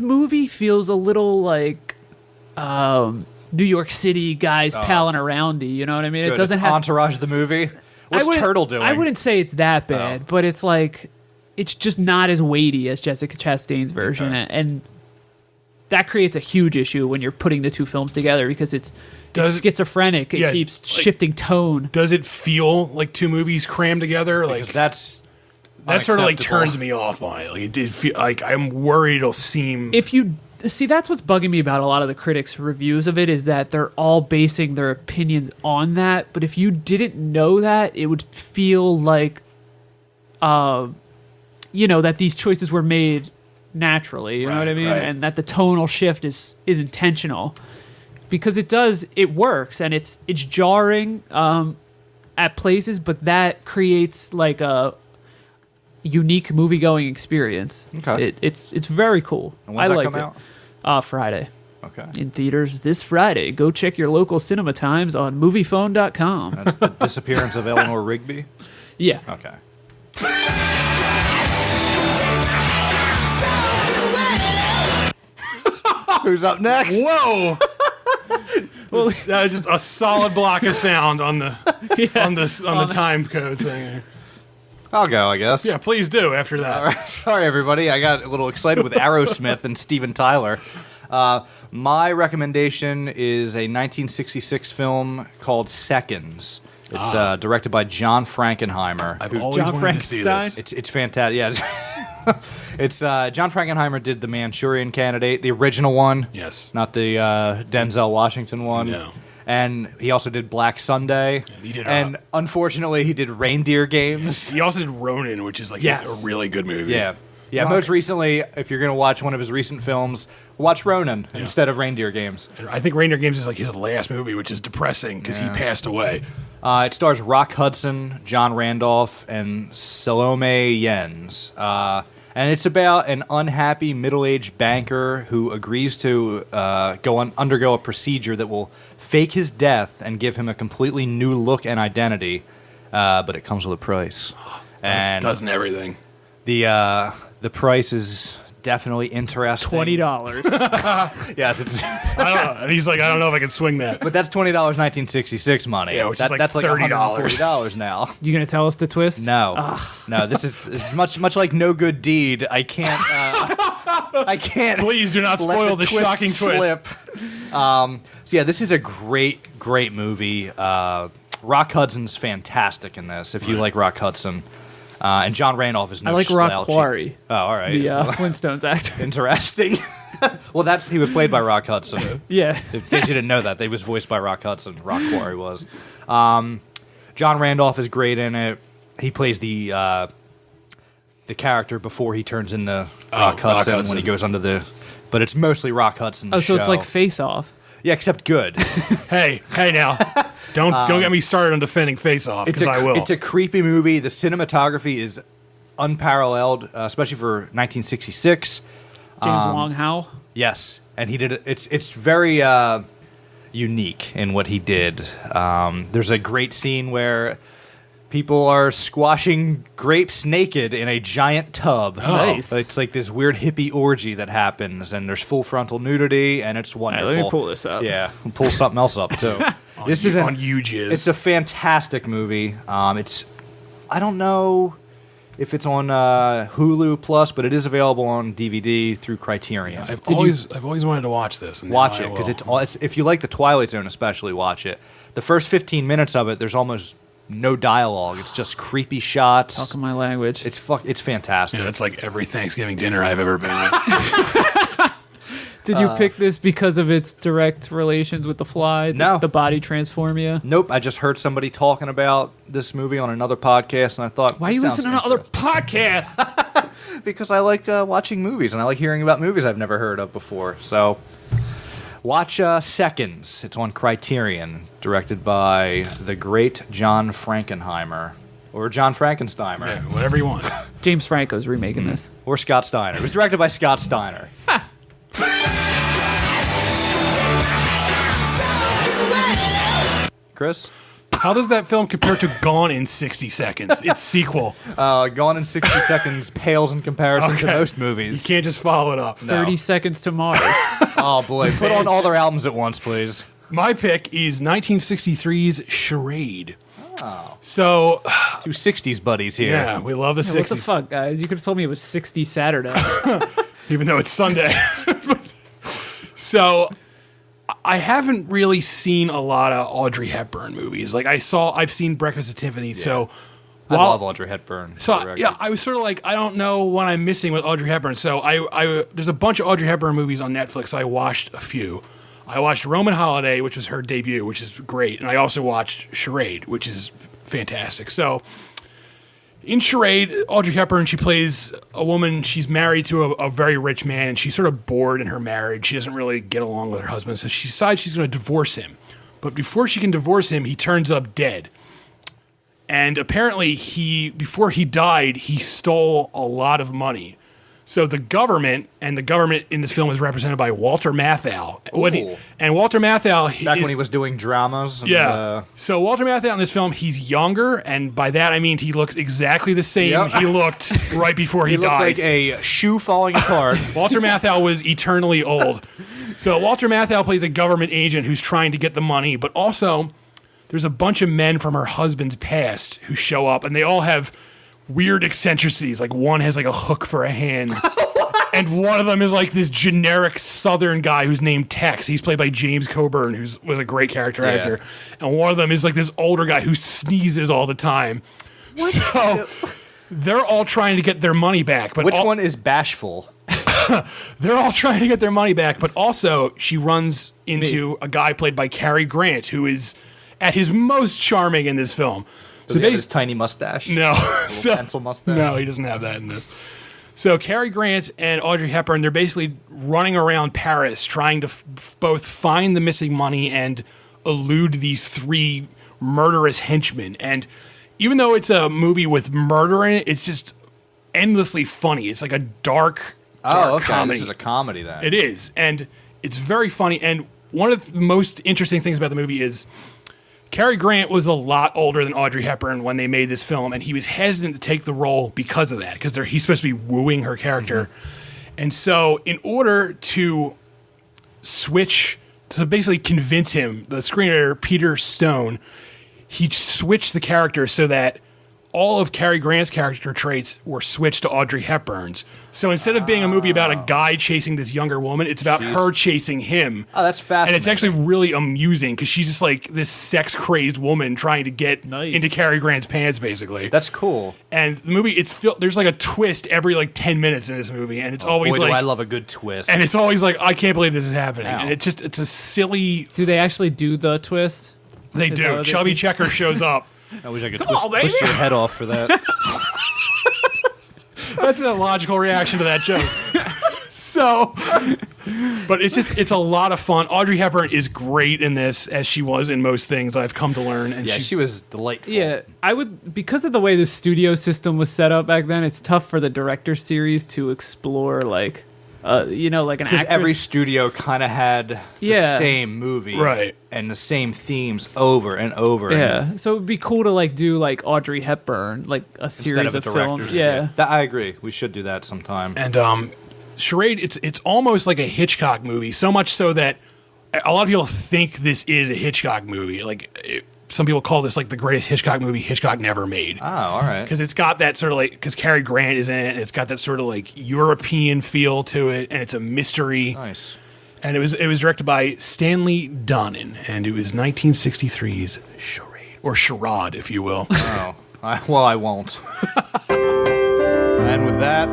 movie feels a little like New York City guys palling around. You know what I mean? Good. It doesn't It's have Entourage the movie. What's Turtle doing? I wouldn't say it's that bad, but it's like it's just not as weighty as Jessica Chastain's version, and that creates a huge issue when you're putting the two films together because it's schizophrenic. It keeps shifting tone. Does it feel like two movies crammed together? Because Like that's that sort of like unacceptable. turns me off on it. Like it did feel like I'm worried it'll seem. If you see, that's what's bugging me about a lot of the critics' reviews of it is that they're all basing their opinions on that. But if you didn't know that, it would feel like, that these choices were made naturally. You know what I mean? right. And that the tonal shift is intentional, because it works, and it's jarring at places, but that creates like a unique movie-going experience. Okay. It's very cool. And when's I that liked come it. Friday. Okay. In theaters this Friday. Go check your local cinema times on moviephone.com. That's the disappearance of Eleanor Rigby? Yeah. Okay. Who's up next? Whoa! Well, that was just a solid block of sound on the on the time code thing. I'll go, I guess. Yeah, please do after that. All right. Sorry, everybody. I got a little excited with Aerosmith and Steven Tyler. My recommendation is a 1966 film called Seconds. It's directed by John Frankenheimer. I've always John wanted to see Frankenstein? this. It's fantastic. Yeah, it's John Frankenheimer did The Manchurian Candidate, the original one. Yes. Not the Denzel Washington one. No. And he also did Black Sunday. he did, and unfortunately, he did Reindeer Games. He also did Ronin, which is like Yes. a really good movie. Yeah. Yeah, most recently, if you're going to watch one of his recent films, watch Ronin instead of Reindeer Games. I think Reindeer Games is like his last movie, which is depressing because he passed away. It stars Rock Hudson, John Randolph, and Salome Jens. And it's about an unhappy middle-aged banker who agrees to undergo a procedure that will fake his death and give him a completely new look and identity, but it comes with a price. And Doesn't everything. the price is definitely interesting. $20. Yes, it's. I don't know. And he's like, I don't know if I can swing that. But that's $20 1966 money. Yeah, which is like that's like $30. $140 now. You gonna tell us the twist? No, no. This is much like No Good Deed. I can't. I can't. Please do not let spoil the the shocking twist. slip. So yeah, this is a great movie. Rock Hudson's fantastic in this. If you like Rock Hudson, and John Randolph is no I like Rock slouch. Quarry, Oh, all right. the Flintstones actor. Interesting. Well, he was played by Rock Hudson. Yeah. In case you didn't know that, he was voiced by Rock Hudson. Rock Quarry was. John Randolph is great in it. He plays the character before he turns into Rock Hudson when he goes under the. But it's mostly Rock Hudson. Oh, so it's like Face Off. Yeah, except good. Hey now. Don't get me started on defending Face Off, because I will. It's a creepy movie. The cinematography is unparalleled, especially for 1966. James Long Howe. Yes, and he did it. It's very unique in what he did. There's a great scene where people are squashing grapes naked in a giant tub. Nice. It's like this weird hippie orgy that happens, and there's full frontal nudity, and it's wonderful. Let me pull this up. Yeah, we'll pull something else up too. This is on UJizz. It's a fantastic movie. I don't know if it's on Hulu Plus, but it is available on DVD through Criterion. I've always wanted to watch this. And Watch now it I because will. it's if you like the Twilight Zone, especially watch it. The first 15 minutes of it, there's almost no dialogue. It's just creepy shots. Talking my language. It's fantastic. It's like every Thanksgiving dinner I've ever been at. Did you pick this because of its direct relations with The Fly? No. The body transformia? Nope. I just heard somebody talking about this movie on another podcast, and I thought, Why are you this listening sounds to other podcasts? Because I like watching movies, and I like hearing about movies I've never heard of before. So, watch Seconds. It's on Criterion, directed by the great John Frankenheimer. Or John Frankensteimer. Yeah, whatever you want. James Franco's remaking this. Or Scott Steiner. It was directed by Scott Steiner. Chris? How does that film compare to Gone in 60 Seconds? Its sequel. Gone in 60 Seconds pales in comparison to most You movies. can't just follow it up. 30 Seconds to Mars. Oh, boy. Put on all their albums at once, please. My pick is 1963's Charade. So, Two 60s buddies here. yeah, we love the What the 60s, fuck, guys? You could have told me it was 60 Saturday. even though it's Sunday. So, I haven't really seen a lot of Audrey Hepburn movies. Like I've seen Breakfast at Tiffany's. So, I love Audrey Hepburn. So yeah, I was sort of like, I don't know what I'm missing with Audrey Hepburn. So I there's a bunch of Audrey Hepburn movies on Netflix. I watched a few. I watched Roman Holiday, which was her debut, which is great, and I also watched Charade, which is fantastic. So in Charade, Audrey Hepburn, she plays a woman. She's married to a very rich man, and she's sort of bored in her marriage. She doesn't really get along with her husband, so she decides she's going to divorce him. But before she can divorce him, he turns up dead. And apparently, before he died, he stole a lot of money. So the government in this film is represented by Walter Matthau. And Walter Matthau... Back when he was doing dramas. Yeah. So Walter Matthau in this film, he's younger, and by that I mean he looks exactly the same he looked right before he died. He looked like a shoe falling apart. Walter Matthau was eternally old. So Walter Matthau plays a government agent who's trying to get the money, but also... there's a bunch of men from her husband's past who show up, and they all have weird eccentricities. Like, one has, like, a hook for a hand. And one of them is, like, this generic Southern guy who's named Tex. He's played by James Coburn, who was a great character actor. And one of them is, like, this older guy who sneezes all the time. So they're all trying to get their money back. But which one is bashful? They're all trying to get their money back, but also she runs into a guy played by Cary Grant, who is... at his most charming in this film. Does he have his tiny mustache? No. Pencil mustache? No, he doesn't have that in this. So Cary Grant and Audrey Hepburn, they're basically running around Paris trying to both find the missing money and elude these three murderous henchmen. And even though it's a movie with murder in it, it's just endlessly funny. It's like a dark comedy. This is a comedy then. It is. And it's very funny. And one of the most interesting things about the movie is... Cary Grant was a lot older than Audrey Hepburn when they made this film, and he was hesitant to take the role because of that, because he's supposed to be wooing her character. Mm-hmm. And so in order to basically convince him, the screenwriter, Peter Stone, he switched the character so that all of Cary Grant's character traits were switched to Audrey Hepburn's. So instead of being a movie about a guy chasing this younger woman, it's about her chasing him. Oh, that's fascinating. And it's actually really amusing because she's just like this sex-crazed woman trying to get into Cary Grant's pants, basically. That's cool. And the movie, there's like a twist every like 10 minutes in this movie, and it's always boy, like... I love a good twist. And it's always like, I can't believe this is happening. Wow. And it's a silly... Do they actually do the twist? They do. Chubby Checker shows up. I wish I could twist your head off for that. That's a logical reaction to that joke. So, but it's a lot of fun. Audrey Hepburn is great in this, as she was in most things I've come to learn. And she was delightful. Yeah, I would, because of the way the studio system was set up back then, it's tough for the director's series to explore, like, like an actress. Because every studio kind of had the same movie. Right. And the same themes over and over. Yeah, so it'd be cool to, like, do, like, Audrey Hepburn, like, a series of films. Yeah. I agree. We should do that sometime. And, Charade, it's almost like a Hitchcock movie, so much so that a lot of people think this is a Hitchcock movie. Like, some people call this like the greatest Hitchcock movie Hitchcock never made. Oh, all right. Because it's got that sort of like, because Cary Grant is in it, and it's got that sort of like European feel to it, and it's a mystery. Nice. And it was directed by Stanley Donen, and it was 1963's Charade, or Charade, if you will. Oh, I won't. And with that,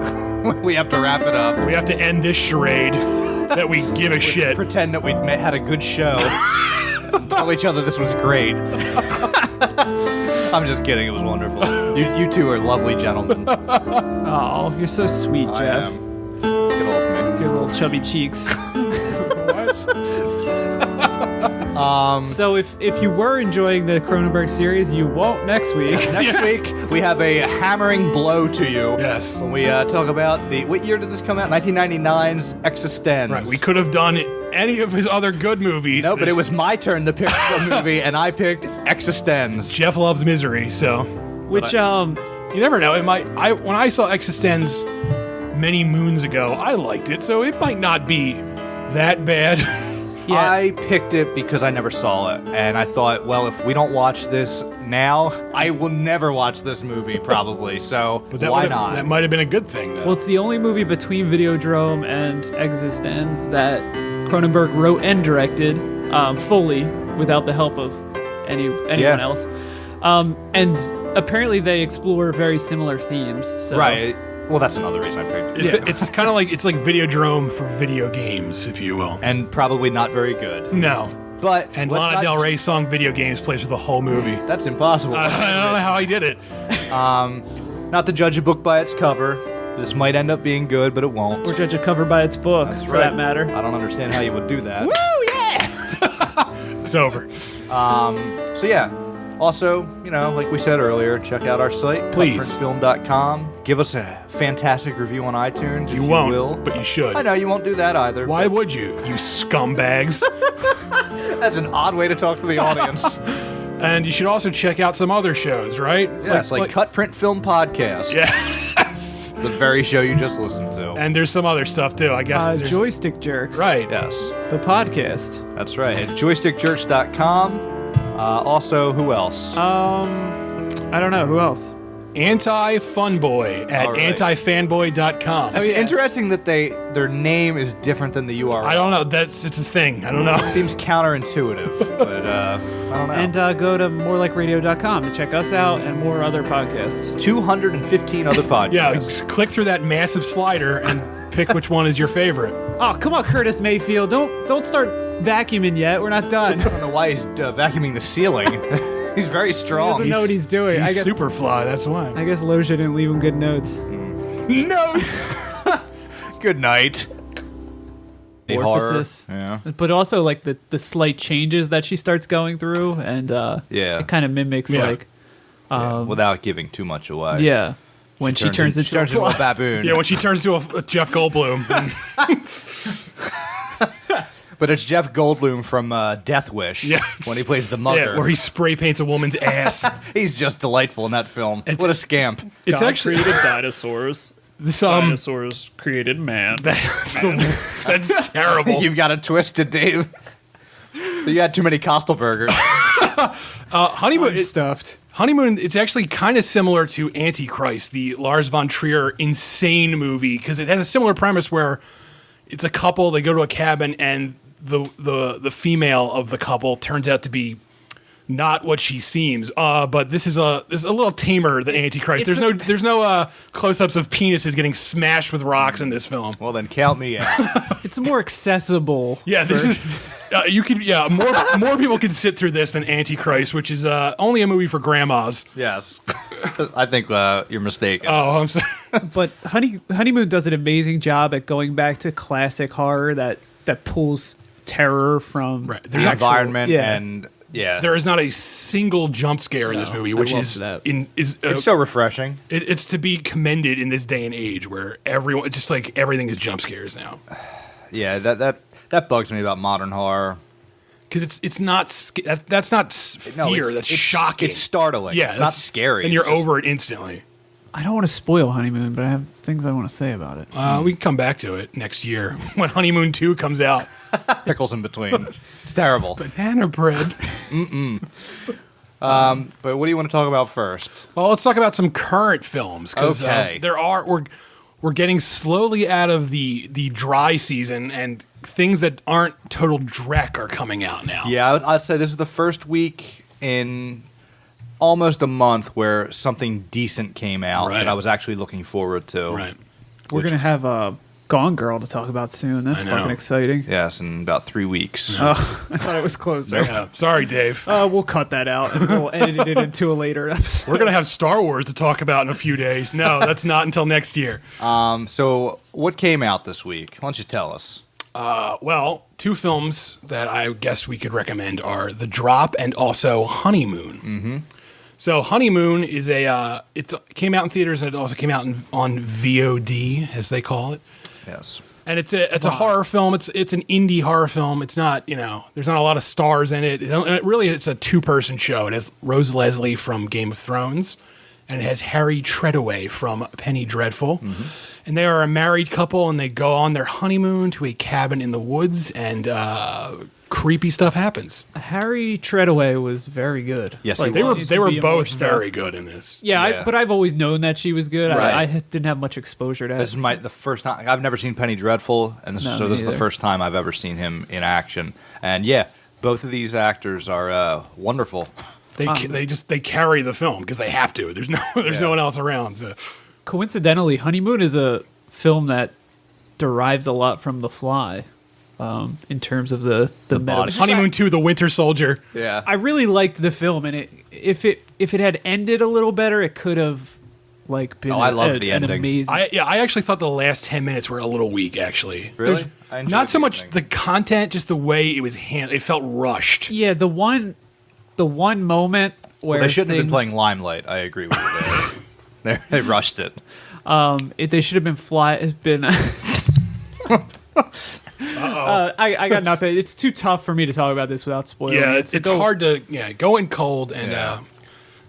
we have to wrap it up. We have to end this charade that we give a shit. Pretend that we had a good show. Tell each other this was great. I'm just kidding. It was wonderful. You two are lovely gentlemen. Oh, you're so sweet, Jeff. I am. Get off me. With your little chubby cheeks. So if you were enjoying the Cronenberg series, you won't next week. Next week, we have a hammering blow to you. Yes. When we talk about what year did this come out? 1999's Existenz. Right. We could have done any of his other good movies. No, but it was my turn to pick a movie, and I picked Existenz. Jeff loves misery, so. Which you never know. It might. When I saw Existenz many moons ago, I liked it, so it might not be that bad. Yeah. I picked it because I never saw it, and I thought, well, if we don't watch this now, I will never watch this movie, probably, so why not? That might have been a good thing, though. Well, it's the only movie between Videodrome and Existenz that Cronenberg wrote and directed fully, without the help of anyone else. And apparently they explore very similar themes. So. Right. Well, that's another reason I picked it. It's kind of like Videodrome for video games, if you will. And probably not very good. No. But And let's Lana not- Del Rey's song "Video Games" plays for the whole movie. That's impossible. I don't know how he did it. Not to judge a book by its cover. This might end up being good, but it won't. Or judge a cover by its book, That's for right. that matter. I don't understand how you would do that. It's over. So yeah. Also, like we said earlier, check out our site, Please. CutPrintFilm.com. Give us a fantastic review on iTunes. You if won't, you will. but you should. I know you won't do that either. Why but would you scumbags? That's an odd way to talk to the audience. And you should also check out some other shows, right? Yes, like CutPrintFilm Podcast. Yes. The very show you just listened to. And there's some other stuff too. I guess. there's- Joystick Jerks. Right. Yes. The podcast. That's right. At joystickjerks.com. Also, who else? I don't know. Who else? Anti-Funboy at All right. antifanboy.com. It's interesting that their name is different than the URL. I don't know. It's a thing. I don't know. It seems counterintuitive, but I don't know. And go to morelikeradio.com to check us out and more other podcasts. 215 other podcasts. Yeah, just click through that massive slider and pick which one is your favorite. Oh, come on, Curtis Mayfield. Don't start vacuuming yet. We're not done. I don't know why he's vacuuming the ceiling. He's very strong. He doesn't know what he's doing. He's I guess Superfly, that's why. I guess Loja didn't leave him good notes. Notes! Good night. Orifice. Yeah. But also like the slight changes that she starts going through, and Yeah. it kind of mimics like Without giving too much away. when she turns into a fly. baboon. Yeah, when she turns to a Jeff Goldblum. But it's Jeff Goldblum from Death Wish Yes. when he plays the mother. Yeah, where he spray paints a woman's ass. He's just delightful in that film. What a scamp. It's God actually created dinosaurs. this Dinosaurs created man. that's terrible. You've got it twisted, Dave. You had too many Kostelbergers. Honeymoon Stuffed. Honeymoon, it's actually kind of similar to Antichrist, the Lars von Trier insane movie, because it has a similar premise where it's a couple, they go to a cabin, and the female of the couple turns out to be not what she seems. But this is a little tamer than Antichrist. There's no close-ups of penises getting smashed with rocks in this film. Well, then count me out. It's more accessible. Yeah, this is. More people could sit through this than Antichrist, which is only a movie for grandmas. Yes. I think you're mistaken. Oh, I'm sorry. But Honeymoon does an amazing job at going back to classic horror that pulls terror from Right. The environment yeah. and yeah. There is not a single jump scare in this movie, which love is that. It's so refreshing. it's to be commended in this day and age where everyone just like everything is jump scares now. Yeah, that bugs me about modern horror. Because it's not that's not fear, that's shocking. It's startling. Yeah, it's not that's- scary. and It's you're just- over it instantly. I don't want to spoil Honeymoon, but I have things I want to say about it. We can come back to it next year when Honeymoon 2 comes out. pickles in between. It's terrible. Banana bread. But what do you want to talk about first? Well, let's talk about some current films because Okay. we're getting slowly out of the dry season, and things that aren't total dreck are coming out now. Yeah, I'd say this is the first week in almost a month where something decent came out Right. that I was actually looking forward to. Right. We're going to have Gone Girl to talk about soon. That's I know. fucking exciting. Yes, in about 3 weeks. Oh, I thought it was closer. Yeah. Sorry, Dave. We'll cut that out and we'll edit it into a later episode. We're gonna have Star Wars to talk about in a few days. No, that's not until next year. So what came out this week? Why don't you tell us? Well, two films that I guess we could recommend are The Drop and also Honeymoon. Mm-hmm. So Honeymoon is it came out in theaters and it also came out on VOD, as they call it. Yes. And it's a horror film. It's an indie horror film. It's not, there's not a lot of stars in it. It's a two-person show. It has Rose Leslie from Game of Thrones, and it has Harry Treadaway from Penny Dreadful. Mm-hmm. And they are a married couple, and they go on their honeymoon to a cabin in the woods, and creepy stuff happens. Harry Treadaway was very good. Yes, Like, he was. needs They to were be in more both stuff. very good in this. Yeah, but I've always known that she was good. Right. I didn't have much exposure to This it. is the first time. I've never seen Penny Dreadful, and No, so me this is the either. first time I've ever seen him in action. And yeah, both of these actors are wonderful. They carry the film because they have to. There's no one else around. So. Coincidentally, Honeymoon is a film that derives a lot from The Fly, in terms of the body. Honeymoon 2, The Winter Soldier. Yeah. I really liked the film, and if it had ended a little better, it could have been I loved the an ending. amazing. I actually thought the last 10 minutes were a little weak. Actually, Really? I enjoyed not so the much ending. the content, just the way it was handled. It felt rushed. Yeah, the one moment where They shouldn't have been things- playing Limelight. I agree with you there. They rushed it. They should have been I got nothing. It's too tough for me to talk about this without spoiling. Yeah, it. it's hard to go in cold and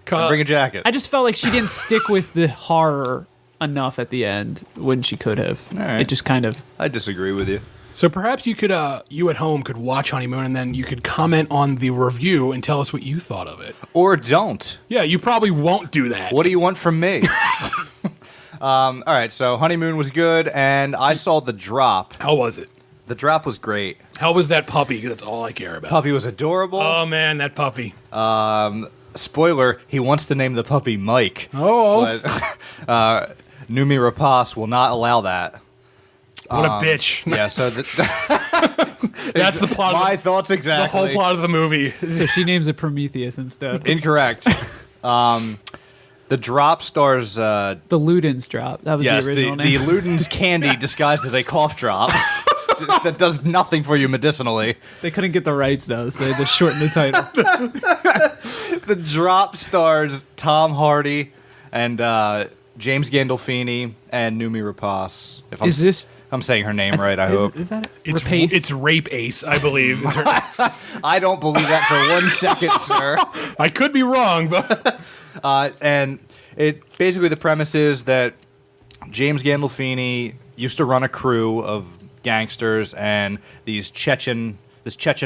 Bring a jacket. I just felt like she didn't stick with the horror enough at the end when she could have. All right. It just kind of. I disagree with you. So perhaps you could, you at home could watch Honeymoon and then you could comment on the review and tell us what you thought of it. Or don't. Yeah, you probably won't do that. What do you want from me? All right, so Honeymoon was good, and I saw The Drop. How was it? The Drop was great. How was that puppy? That's all I care about. Puppy was adorable. Oh man, that puppy. Spoiler, he wants to name the puppy Mike. Oh, But Numi Rapace will not allow that. what a bitch. Yeah, so That's the plot. my of thoughts the exactly. whole plot of the movie. So she names it Prometheus instead. Incorrect. The Drop stars... The Ludens drop. That was yes, the original the name. Luden's candy disguised as a cough drop. That does nothing for you medicinally. They couldn't get the rights though, so they had to shorten the title. The Drop stars Tom Hardy and James Gandolfini and Numi Rapace. If I'm, Is this? I'm saying her name right, I hope. Is that it? It's Rapace? it's Rape Ace, I believe. Is her- I don't believe that for 1 second, sir. I could be wrong, but And it basically the premise is that James Gandolfini used to run a crew of gangsters, and this Chechen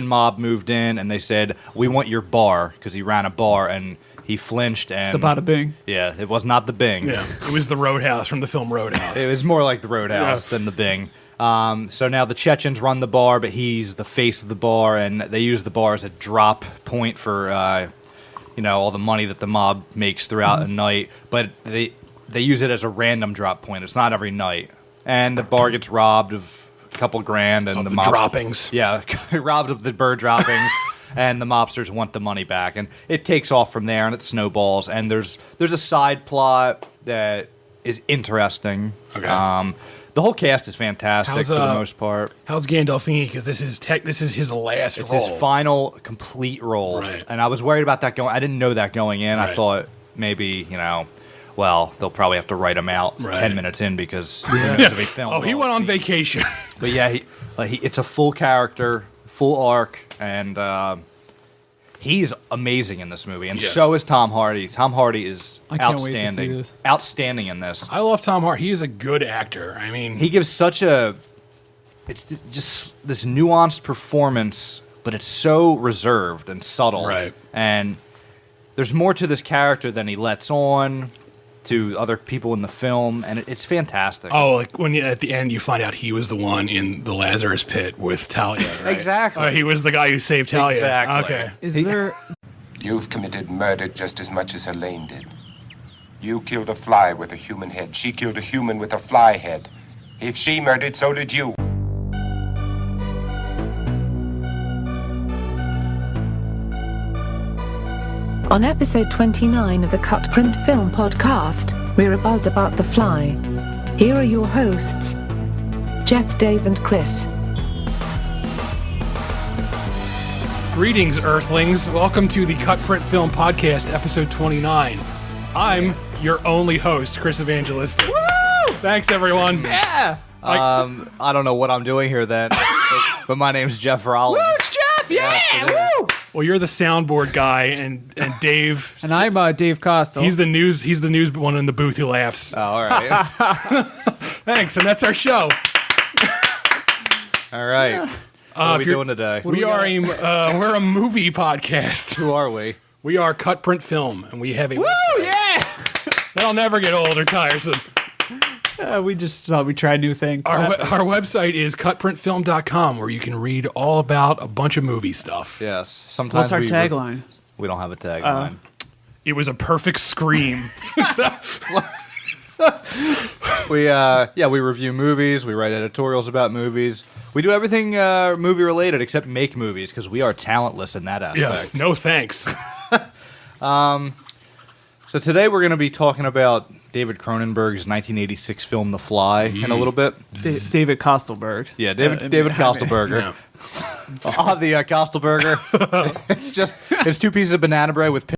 mob moved in, and they said, "We want your bar," because he ran a bar, and he flinched. And The Bada Bing. Yeah, it was not the Bing. yeah, it was the Roadhouse from the film Roadhouse. It was more like the Roadhouse than the Bing. So now the Chechens run the bar, but he's the face of the bar, and they use the bar as a drop point for all the money that the mob makes throughout a night. But they use it as a random drop point. It's not every night, and the bar gets robbed of a couple grand, and Of the mob droppings. Yeah, robbed of the bird droppings. And the mobsters want the money back, and it takes off from there, and it snowballs. And there's a side plot that is interesting. Okay. The whole cast is fantastic How's, for the most part. How's Gandolfini? Because this is his last It's role. his final complete role, Right. and I was worried about that going. I didn't know that going in. I Right. thought maybe well, they'll probably have to write him out Right. 10 minutes in because it needs to be filmed. Oh, he all went on scene. vacation. But yeah, it's a full character, full arc, and he's amazing in this movie, and Yeah. so is Tom Hardy. Tom Hardy is I can't wait to see outstanding, this. outstanding in this. I love Tom Hardy. He is a good actor. I mean, He gives it's just this nuanced performance, but it's so reserved and subtle, Right. And there's more to this character than he lets on to other people in the film, and it's fantastic. oh, like when at the end you find out he was the one in the Lazarus pit with Talia. Right? Exactly. He was the guy who saved Talia. Exactly. Okay. Is there? You've committed murder just as much as Elaine did. You killed a fly with a human head. She killed a human with a fly head. If she murdered, so did you. On episode 29 of the CutPrint Film podcast, we're a buzz about The Fly. Here are your hosts, Jeff, Dave, and Chris. Greetings, Earthlings. Welcome to the CutPrint Film podcast, episode 29. I'm your only host, Chris Evangelist. Woo! Thanks, everyone. Yeah. I don't know what I'm doing here then, but my name's Jeff Rollins. Jeff. Yeah. Woo. Well, you're the soundboard guy, and Dave. And I'm Dave Costa. He's the news one in the booth who laughs. Oh, all right. Thanks, and that's our show. All right. What are we doing today? We're a movie podcast. Who are we? We are CutPrint Film, and we have a Woo! website. Yeah. That'll never get old or tiresome. We just thought we'd try a new thing. Our website is cutprintfilm.com, where you can read all about a bunch of movie stuff. Yes. Sometimes What's our we tagline? We don't have a tagline. It was a perfect scream. We review movies. We write editorials about movies. We do everything movie related except make movies because we are talentless in that aspect. No thanks. So today we're going to be talking about David Cronenberg's 1986 film The Fly in a little bit. David Kostelberg. Yeah, David Kostelberger. I'll have the Kostelberger. It's 2 pieces of banana bread with